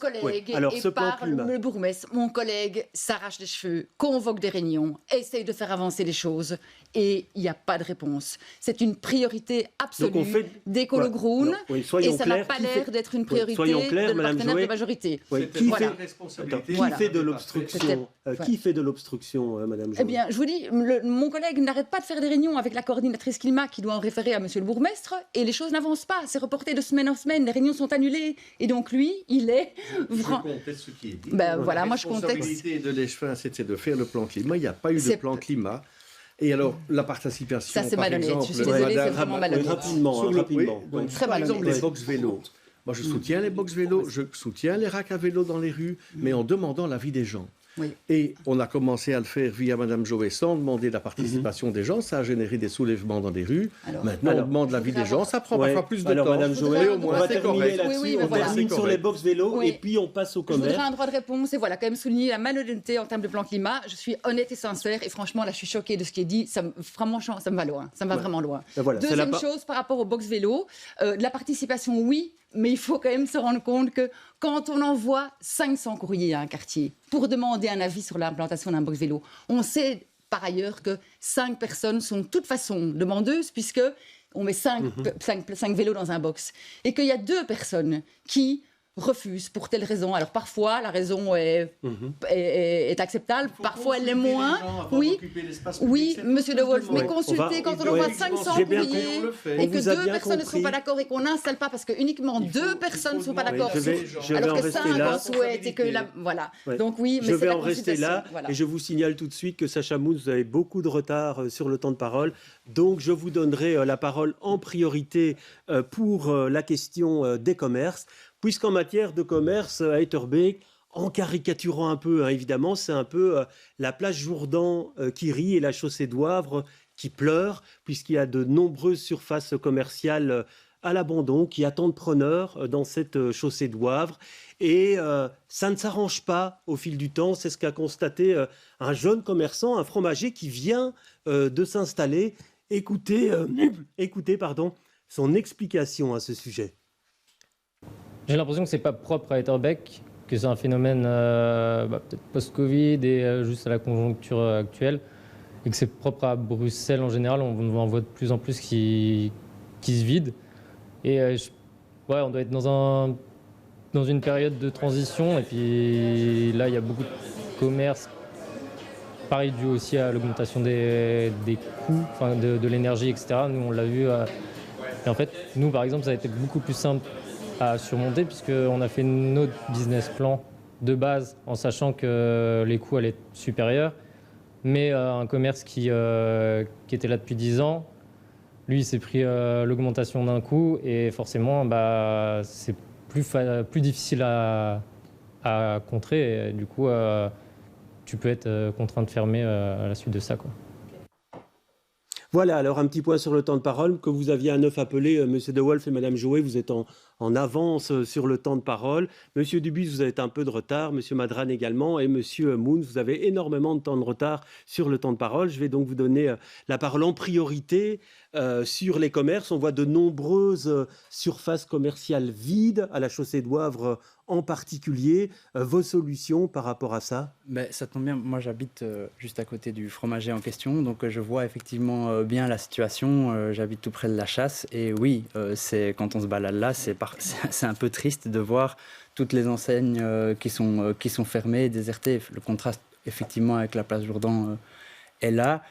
Alors ce plan climat, le bourgmestre, mon collègue s'arrache les cheveux, convoque des réunions, essaye de faire avancer les choses et il n'y a pas de réponse. C'est une priorité absolue d'Écolo Groen et ça n'a pas l'air d'être une priorité de partenaires de majorité. corriger. Ouais. Qui Voilà. fait de l'obstruction Qui fait de l'obstruction, Madame Jouet? Eh bien, je vous dis, mon collègue n'arrête pas de faire des réunions avec la coordinatrice climat qui doit en référer à monsieur le bourgmestre et les choses n'avancent pas. C'est reporté de semaine en semaine, les réunions sont annulées. Et donc, lui, il est... Je conteste ce qui est dit. Ben, voilà, moi, je La responsabilité de l'ECHFIN, c'était de faire le plan climat. Il n'y a pas eu de plan climat. Et alors, la participation, ça, c'est par malhonnête. exemple... Je suis désolée, c'est vraiment Oui, malhonnête. rapidement. Donc, Très par exemple, malhonnête. les box vélos. Moi, je soutiens les box vélos, je soutiens les racks à vélo dans les rues, mais en demandant l'avis des gens. Oui. Et on a commencé à le faire via Madame Joët sans demander la participation des gens. Ça a généré des soulèvements dans les rues. Maintenant, on demande l'avis des gens. Ça prend parfois plus de temps. Madame Joët, mais au on moins, va c'est terminer correct. là-dessus. Oui, On voilà. termine sur les box vélos Oui. et puis on passe au Je commerce. voudrais un droit de réponse et voilà, quand même souligner la malhonnêteté en termes de plan climat. Je suis honnête et sincère et franchement, là, je suis choquée de ce qui est dit. Vraiment, ça me va loin. Ça me va vraiment loin. Ben voilà, c'est Deuxième la chose, par rapport au box vélo, de la participation, oui, mais il faut quand même se rendre compte que quand on envoie 500 courriers à un quartier pour demander un avis sur l'implantation d'un box vélo, on sait par ailleurs que 5 personnes sont de toute façon demandeuses puisque on met 5 vélos dans un box et qu'il y a 2 personnes qui refusent pour telle raison. Alors parfois, la raison est acceptable, parfois elle l'est moins. Oui, monsieur De Wolf, mais consultez quand on envoie 500 courriers et que 2 personnes ne sont pas d'accord et qu'on n'installe pas parce que uniquement 2 personnes ne sont pas d'accord, alors que 5 en souhaitent et que voilà. Donc oui, mais je c'est vais la en rester là voilà. et je vous signale tout de suite que Sacha Moons, vous avez beaucoup de retard sur le temps de parole. Donc je vous donnerai la parole en priorité pour la question des commerces. Puisqu'en matière de commerce, à Etterbeek, en caricaturant un peu, évidemment, c'est un peu la place Jourdan qui rit et la chaussée d'Ouavre qui pleure, puisqu'il y a de nombreuses surfaces commerciales à l'abandon qui attendent preneurs dans cette chaussée d'Ouavre. Et ça ne s'arrange pas au fil du temps. C'est ce qu'a constaté un jeune commerçant, un fromager qui vient de s'installer. Écoutez, son explication à ce sujet. J'ai l'impression que c'est pas propre à Etterbeek, que c'est un phénomène peut-être post-Covid et juste à la conjoncture actuelle, et que c'est propre à Bruxelles en général. On en voit de plus en plus qui se vident. Et on doit être dans une période de transition. Et puis là, il y a beaucoup de commerces, pareil, dû aussi à l'augmentation des coûts, de l'énergie, etc. Nous, on l'a vu. Et en fait, nous, par exemple, ça a été beaucoup plus simple à surmonter puisqu'on a fait notre business plan de base en sachant que les coûts allaient être supérieurs. Mais un commerce qui était là depuis 10 ans, lui, il s'est pris l'augmentation d'un coup et forcément, c'est plus difficile à contrer. Et du coup, tu peux être contraint de fermer à la suite de ça, quoi. Voilà, alors un petit point sur le temps de parole, que vous aviez à 9 appelés, Monsieur De Wolf et Madame Joët, vous êtes en avance sur le temps de parole. Monsieur Dubus, vous avez un peu de retard, Monsieur Madran également, et Monsieur Moons, vous avez énormément de temps de retard sur le temps de parole. Je vais donc vous donner la parole en priorité sur les commerces. On voit de nombreuses surfaces commerciales vides, à la chaussée d'Ouavre en particulier. Vos solutions par rapport à ça? Ça tombe bien, moi j'habite juste à côté du fromager en question, donc je vois effectivement bien la situation. J'habite tout près de la Chasse et oui, quand on se balade là, c'est un peu triste de voir toutes les enseignes qui sont fermées, désertées. Le contraste effectivement avec la place Jourdan est là.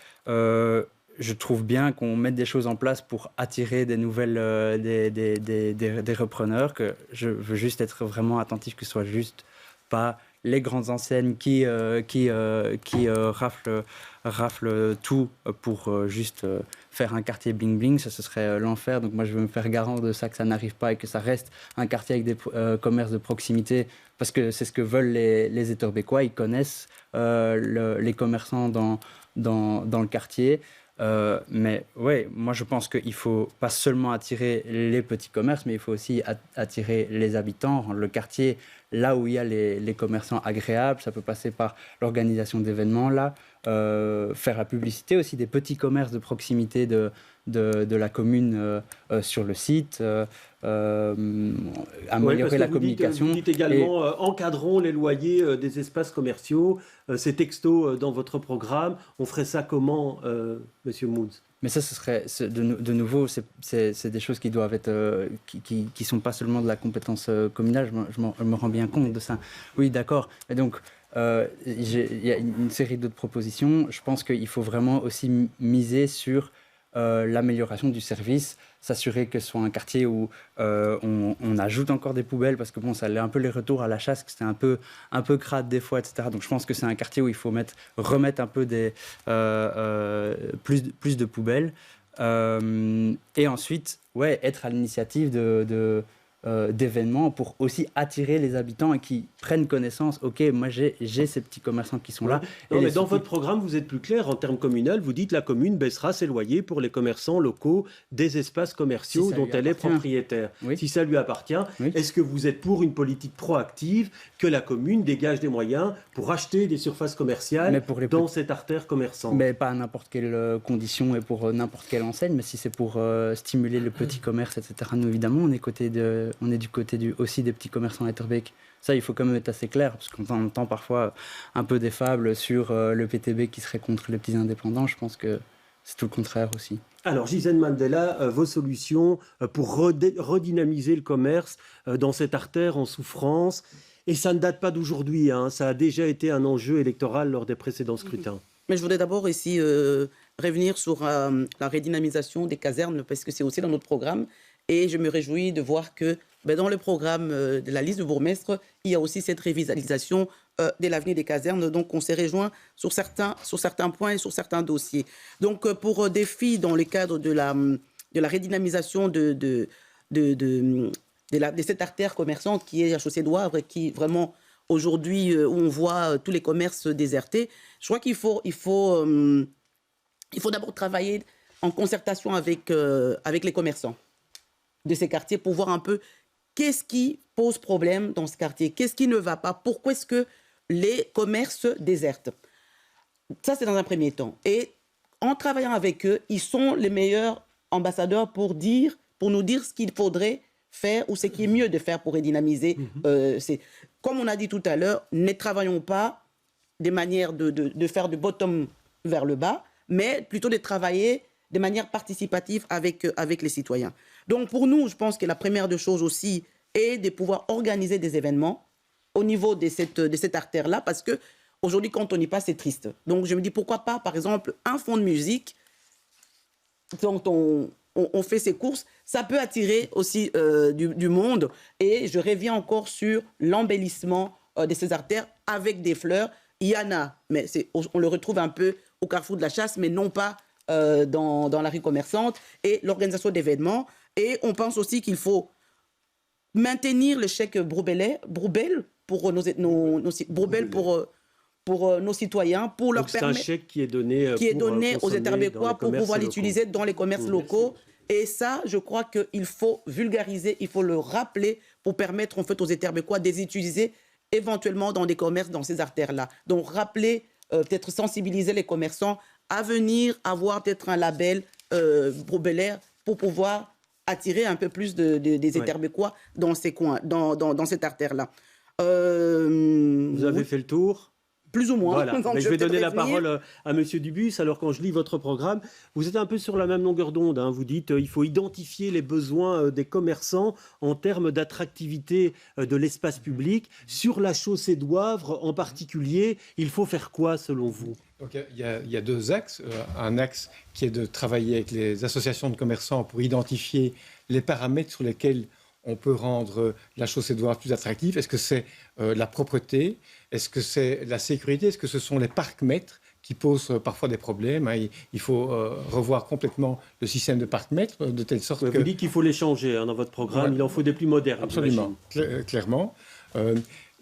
Je trouve bien qu'on mette des choses en place pour attirer des nouvelles, des repreneurs, que je veux juste être vraiment attentif que ce soit juste pas les grandes enseignes qui raflent tout pour juste faire un quartier bling-bling. Ça, ce serait l'enfer. Donc moi, je veux me faire garant de ça, que ça n'arrive pas et que ça reste un quartier avec des commerces de proximité, parce que c'est ce que veulent les Etterbeekois. Ils connaissent les commerçants dans le quartier. Mais ouais, moi je pense qu'il faut pas seulement attirer les petits commerces, mais il faut aussi attirer les habitants, rendre le quartier là où il y a les commerçants agréables. Ça peut passer par l'organisation d'événements là, faire la publicité aussi des petits commerces de proximité de la commune sur le site, améliorer la communication. Vous dites également encadrons les loyers des espaces commerciaux. C'est texto dans votre programme. On ferait ça comment, Monsieur Moons? Mais ça, de nouveau, c'est des choses qui doivent être, qui sont pas seulement de la compétence communale. Je me rends bien compte de ça. Oui, d'accord. Mais donc, il y a une série d'autres propositions. Je pense qu'il faut vraiment aussi miser sur l'amélioration du service, s'assurer que ce soit un quartier où on ajoute encore des poubelles, parce que bon, ça allait un peu les retours à la chasse, que c'était un peu crade des fois, etc. Donc je pense que c'est un quartier où il faut remettre un peu plus de poubelles. Et ensuite, être à l'initiative d'événements pour aussi attirer les habitants et qui prennent connaissance. Ok, moi j'ai ces petits commerçants qui sont là. Non, mais dans votre programme, vous êtes plus clair en termes communaux. Vous dites que la commune baissera ses loyers pour les commerçants locaux des espaces commerciaux dont elle est propriétaire. Oui. Si ça lui appartient, oui. Est-ce que vous êtes pour une politique proactive que la commune dégage des moyens pour acheter des surfaces commerciales dans cette artère commerçante? Mais pas à n'importe quelle condition et pour n'importe quelle enseigne, mais si c'est pour stimuler le petit commerce, etc. Nous, évidemment, on est du côté aussi des petts commerçants à Etterbeek. Ça, il faut quand même être assez clair, parce qu'on entend parfois un peu des fables sur le PTB qui serait contre les petits indépendants. Je pense que c'est tout le contraire aussi. Alors, Gisèle Mandela, vos solutions pour redynamiser le commerce dans cette artère en souffrance, et ça ne date pas d'aujourd'hui, hein, ça a déjà été un enjeu électoral lors des précédents scrutins. Mais je voudrais d'abord ici revenir sur la redynamisation des casernes, parce que c'est aussi dans notre programme. Et je me réjouis de voir que dans le programme de la liste de bourgmestres, il y a aussi cette révitalisation de l'avenir des casernes. Donc, on s'est rejoint sur certains points et sur certains dossiers. Donc, pour défi dans le cadre de la redynamisation de cette artère commerçante qui est la chaussée d'Ouavre, qui vraiment, aujourd'hui, où on voit tous les commerces désertés, je crois qu'il faut d'abord travailler en concertation avec les commerçants de ces quartiers pour voir un peu qu'est-ce qui pose problème dans ce quartier, qu'est-ce qui ne va pas, pourquoi est-ce que les commerces désertent. Ça, c'est dans un premier temps. Et en travaillant avec eux, ils sont les meilleurs ambassadeurs pour nous dire ce qu'il faudrait faire ou ce qui est mieux de faire pour redynamiser. Comme on a dit tout à l'heure, ne travaillons pas des manières de faire du bottom vers le bas, mais plutôt de travailler de manière participative avec les citoyens. Donc pour nous, je pense que la première des choses aussi est de pouvoir organiser des événements au niveau de cette artère-là, parce qu'aujourd'hui, quand on y passe, c'est triste. Donc je me dis, pourquoi pas, par exemple, un fond de musique, quand on fait ses courses, ça peut attirer aussi du monde. Et je reviens encore sur l'embellissement de ces artères avec des fleurs. Il y en a, mais on le retrouve un peu au carrefour de la chasse, mais non pas dans la rue commerçante, et l'organisation d'événements. Et on pense aussi qu'il faut maintenir le chèque Broubel pour nos citoyens, pour leur permettre... C'est un chèque qui est donné aux Etterbeekois pour pouvoir l'utiliser dans les commerces locaux. Et ça, je crois qu'il faut vulgariser, il faut le rappeler pour permettre en fait aux Etterbeekois de les utiliser éventuellement dans des commerces dans ces artères-là. Donc rappeler, peut-être sensibiliser les commerçants à venir avoir peut-être un label Broubelaire pour pouvoir attirer un peu plus des Etterbeekois dans ces coins, dans cette artère-là. Vous avez fait le tour ? Plus ou moins. Voilà. Mais je vais donner la parole à M. Dubus. Alors, quand je lis votre programme, vous êtes un peu sur la même longueur d'onde. Hein. Vous dites qu'il faut identifier les besoins des commerçants en termes d'attractivité de l'espace public. Sur la chaussée d'Ouavre, en particulier, il faut faire quoi, selon vous ? Donc, il y a deux axes. Un axe qui est de travailler avec les associations de commerçants pour identifier les paramètres sur lesquels on peut rendre la chaussée d'Ouavre plus attractive. Est-ce que c'est la propreté? Est-ce que c'est la sécurité? Est-ce que ce sont les parcs-mètres qui posent parfois des problèmes? Il faut revoir complètement le système de parcs-mètres de telle sorte que... Vous dites qu'il faut les changer dans votre programme. Ouais. Il en faut des plus modernes. Absolument, clairement.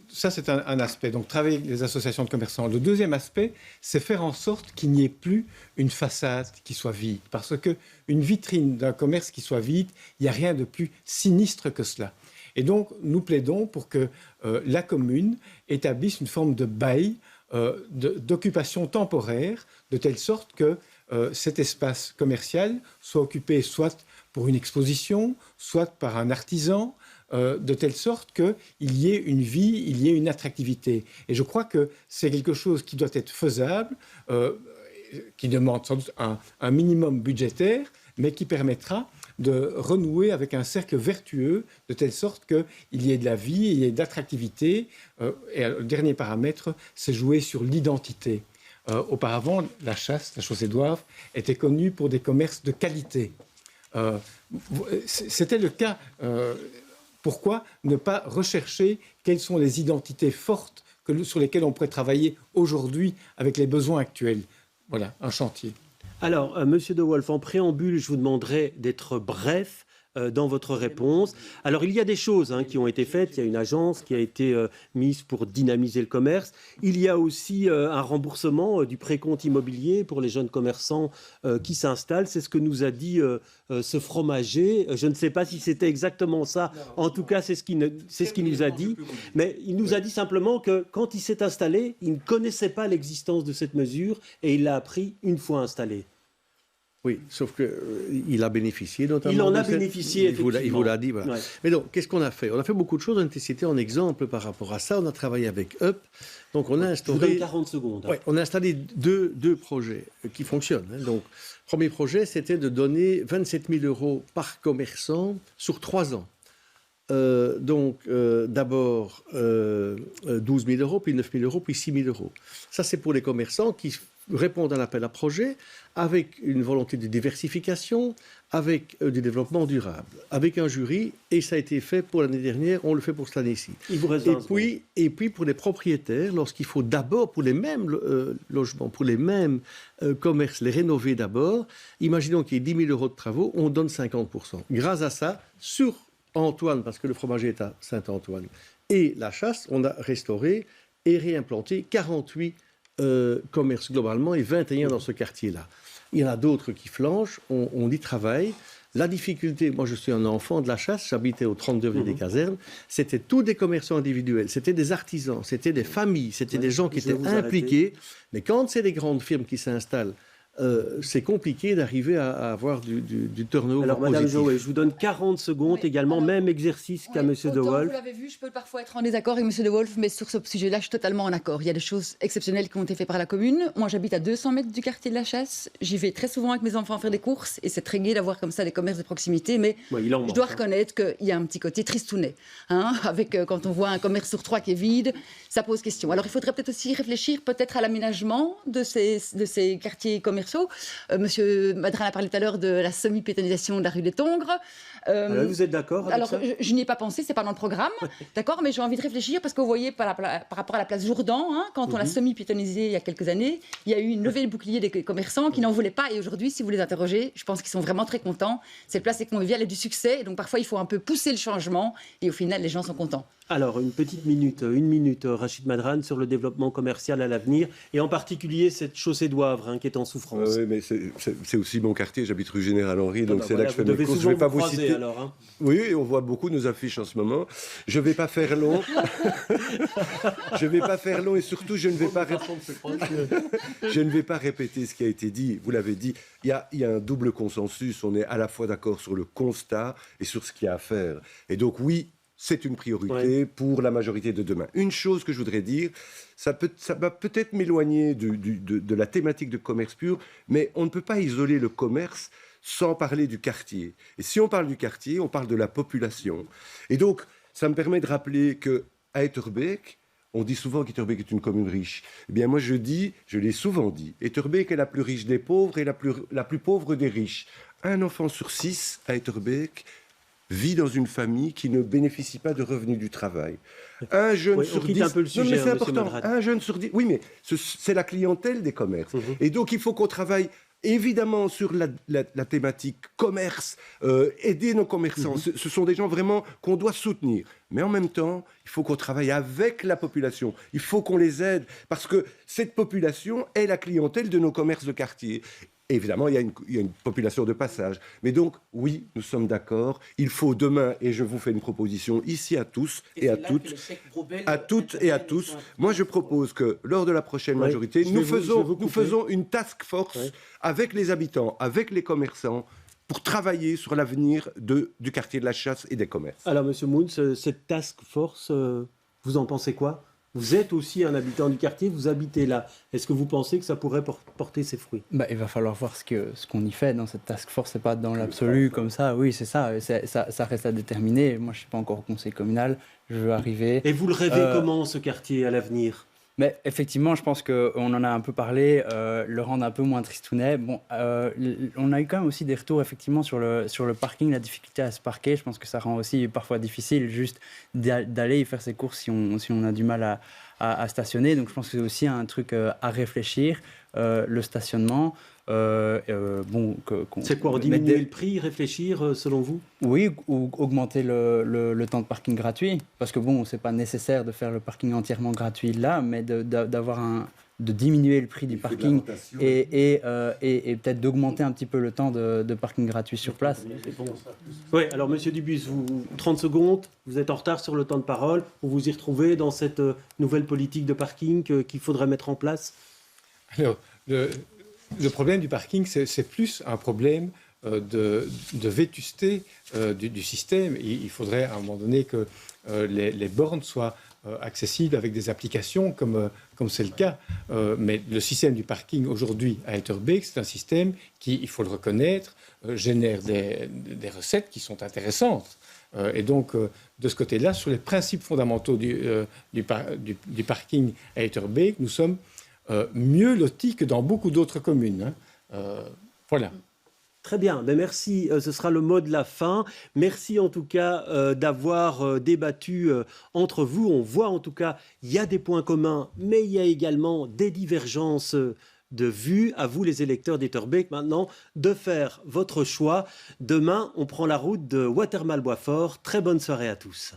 Ça, c'est un aspect. Donc, travailler avec les associations de commerçants. Le deuxième aspect, c'est faire en sorte qu'il n'y ait plus une façade qui soit vide. Parce qu'une vitrine d'un commerce qui soit vide, il n'y a rien de plus sinistre que cela. Et donc, nous plaidons pour que la commune établisse une forme de bail, d'occupation temporaire, de telle sorte que cet espace commercial soit occupé soit pour une exposition, soit par un artisan, de telle sorte qu'il y ait une vie, il y ait une attractivité. Et je crois que c'est quelque chose qui doit être faisable. qui demande sans doute un minimum budgétaire, mais qui permettra de renouer avec un cercle vertueux, de telle sorte qu'il y ait de la vie, il y ait de l'attractivité. Et le dernier paramètre, c'est jouer sur l'identité. Auparavant, la chasse, la Chaussée-d'Ouavre, était connue pour des commerces de qualité. C'était le cas. Pourquoi ne pas rechercher quelles sont les identités fortes sur lesquelles on pourrait travailler aujourd'hui avec les besoins actuels? Voilà, un chantier. Alors, Monsieur De Wolf, en préambule, je vous demanderai d'être bref dans votre réponse. Alors, il y a des choses qui ont été faites. Il y a une agence qui a été mise pour dynamiser le commerce. Il y a aussi un remboursement du précompte immobilier pour les jeunes commerçants qui s'installent. C'est ce que nous a dit ce fromager. Je ne sais pas si c'était exactement ça. En tout cas, c'est ce qu'il nous a dit. Mais il nous a dit simplement que quand il s'est installé, il ne connaissait pas l'existence de cette mesure et il l'a appris une fois installé. Oui, sauf qu'il a bénéficié notamment. Il en a bénéficié, effectivement. Il vous l'a dit, voilà. Ouais. Mais donc, qu'est-ce qu'on a fait? On a fait beaucoup de choses, on a été cité en exemple par rapport à ça. On a travaillé avec UP. Donc, on a instauré... Je vous donne 40 secondes. Ouais, on a installé deux projets qui fonctionnent. Donc, premier projet, c'était de donner 27 000 € par commerçant sur 3 ans. D'abord 12 000 €, puis 9 000 €, puis 6 000 €. Ça, c'est pour les commerçants qui répondent à l'appel à projet avec une volonté de diversification, avec du développement durable, avec un jury, et ça a été fait pour l'année dernière, on le fait pour cette année-ci. Et puis pour les propriétaires, lorsqu'il faut d'abord, pour les mêmes logements, pour les mêmes commerces, les rénover d'abord, imaginons qu'il y ait 10 000 € de travaux, on donne 50%. Grâce à ça, sur Antoine, parce que le fromager est à Saint-Antoine, et la chasse, on a restauré et réimplanté 48 commerces globalement et 21 dans ce quartier-là. Il y en a d'autres qui flanchent, on y travaille. La difficulté, moi je suis un enfant de la chasse, j'habitais au 32 avenue des Casernes, c'était tous des commerçants individuels, c'était des artisans, c'était des familles, c'était des gens qui étaient impliqués. Mais quand c'est des grandes firmes qui s'installent, c'est compliqué d'arriver à avoir du turnover. Alors, Madame Joé, je vous donne 40 secondes également, même exercice qu'à Monsieur De Wolf. Vous l'avez vu, je peux parfois être en désaccord avec Monsieur De Wolf, mais sur ce sujet-là, je suis totalement en accord. Il y a des choses exceptionnelles qui ont été faites par la commune. Moi, j'habite à 200 mètres du quartier de la Chasse. J'y vais très souvent avec mes enfants faire des courses, et c'est très gai d'avoir comme ça des commerces de proximité. Mais je dois reconnaître qu'il y a un petit côté tristounet, avec quand on voit un commerce sur 3 qui est vide, ça pose question. Alors, il faudrait peut-être aussi réfléchir peut-être à l'aménagement de ces quartiers commerciaux. Monsieur Madrin a parlé tout à l'heure de la semi-pétonisation de la rue des Tongres. Vous êtes d'accord avec ça? Je n'y ai pas pensé, c'est pas dans le programme, d'accord, mais j'ai envie de réfléchir parce que vous voyez par rapport à la place Jourdan, quand on l'a semi-pétonisée il y a quelques années, il y a eu une levée de bouclier des commerçants qui n'en voulaient pas, et aujourd'hui, si vous les interrogez, je pense qu'ils sont vraiment très contents. Cette place est conviviale et du succès, donc parfois il faut un peu pousser le changement, et au final, les gens sont contents. Alors, une minute, Rachid Madran, sur le développement commercial à l'avenir, et en particulier cette Chaussée-d'Ouavre qui est en souffrance. Oui, mais c'est aussi mon quartier, j'habite rue Général Henri, donc c'est là que je fais mes courses. Je ne vais pas vous citer. Alors, Oui, on voit beaucoup nos affiches en ce moment. Je ne vais pas faire long. Je ne vais pas faire long, et surtout, je ne vais pas répéter ce qui a été dit. Vous l'avez dit, il y a un double consensus. On est à la fois d'accord sur le constat et sur ce qu'il y a à faire. Et donc, oui, c'est une priorité pour la majorité de demain. Une chose que je voudrais dire, ça va peut-être m'éloigner de la thématique de commerce pur, mais on ne peut pas isoler le commerce sans parler du quartier. Et si on parle du quartier, on parle de la population. Et donc, ça me permet de rappeler qu'à Etterbeek, on dit souvent qu'Etterbeek est une commune riche. Eh bien, moi, je l'ai souvent dit, Etterbeek est la plus riche des pauvres et la plus pauvre des riches. Un enfant sur 6 à Etterbeek vit dans une famille qui ne bénéficie pas de revenus du travail. Un jeune sur 10... un peu le sujet, non, mais c'est important. Un jeune sur 10... Oui, mais c'est la clientèle des commerces. Et donc, il faut qu'on travaille évidemment sur la thématique commerce, aider nos commerçants. Ce sont des gens vraiment qu'on doit soutenir. Mais en même temps, il faut qu'on travaille avec la population. Il faut qu'on les aide, parce que cette population est la clientèle de nos commerces de quartier. Évidemment, il y a une population de passage. Mais donc, oui, nous sommes d'accord. Il faut demain, et je vous fais une proposition ici à tous et à toutes, et à tous. Moi, je propose que lors de la prochaine majorité, nous faisons une task force avec les habitants, avec les commerçants, pour travailler sur l'avenir du quartier de la Chasse et des commerces. Alors, Monsieur Mouns, cette task force, vous en pensez quoi ? Vous êtes aussi un habitant du quartier, vous habitez là. Est-ce que vous pensez que ça pourrait porter ses fruits? Il va falloir voir ce qu'on y fait dans cette task force. C'est pas dans l'absolu comme ça. Oui, c'est ça. Ça reste à déterminer. Moi, je suis pas encore au conseil communal. Je veux arriver. Et vous le rêvez comment, ce quartier, à l'avenir? Mais effectivement, je pense qu'on en a un peu parlé, le rendre un peu moins tristounet. Bon, on a eu quand même aussi des retours effectivement sur le parking, la difficulté à se parquer. Je pense que ça rend aussi parfois difficile juste d'aller y faire ses courses si on a du mal à stationner. Donc je pense que c'est aussi un truc à réfléchir, le stationnement. C'est quoi, diminuer le prix, réfléchir selon vous? Oui, ou augmenter le temps de parking gratuit, parce que bon, c'est pas nécessaire de faire le parking entièrement gratuit là, mais de diminuer le prix du parking et peut-être d'augmenter un petit peu le temps de parking gratuit sur place. Oui, alors Monsieur Dubus, 30 secondes, vous êtes en retard sur le temps de parole, vous vous y retrouvez dans cette nouvelle politique de parking qu'il faudrait mettre en place? Alors, le problème du parking, c'est plus un problème de vétusté du système. Il faudrait à un moment donné que les bornes soient accessibles avec des applications comme c'est le cas. Mais le système du parking aujourd'hui à Etterbeek, c'est un système qui, il faut le reconnaître, génère des recettes qui sont intéressantes. Et donc, de ce côté-là, sur les principes fondamentaux du parking à Etterbeek, nous sommes mieux lotis que dans beaucoup d'autres communes. Voilà. Très bien, merci. Ce sera le mot de la fin. Merci en tout cas d'avoir débattu entre vous. On voit en tout cas, il y a des points communs, mais il y a également des divergences de vues. À vous, les électeurs d'Etterbeek, maintenant, de faire votre choix. Demain, on prend la route de Watermael-Boitsfort. Très bonne soirée à tous.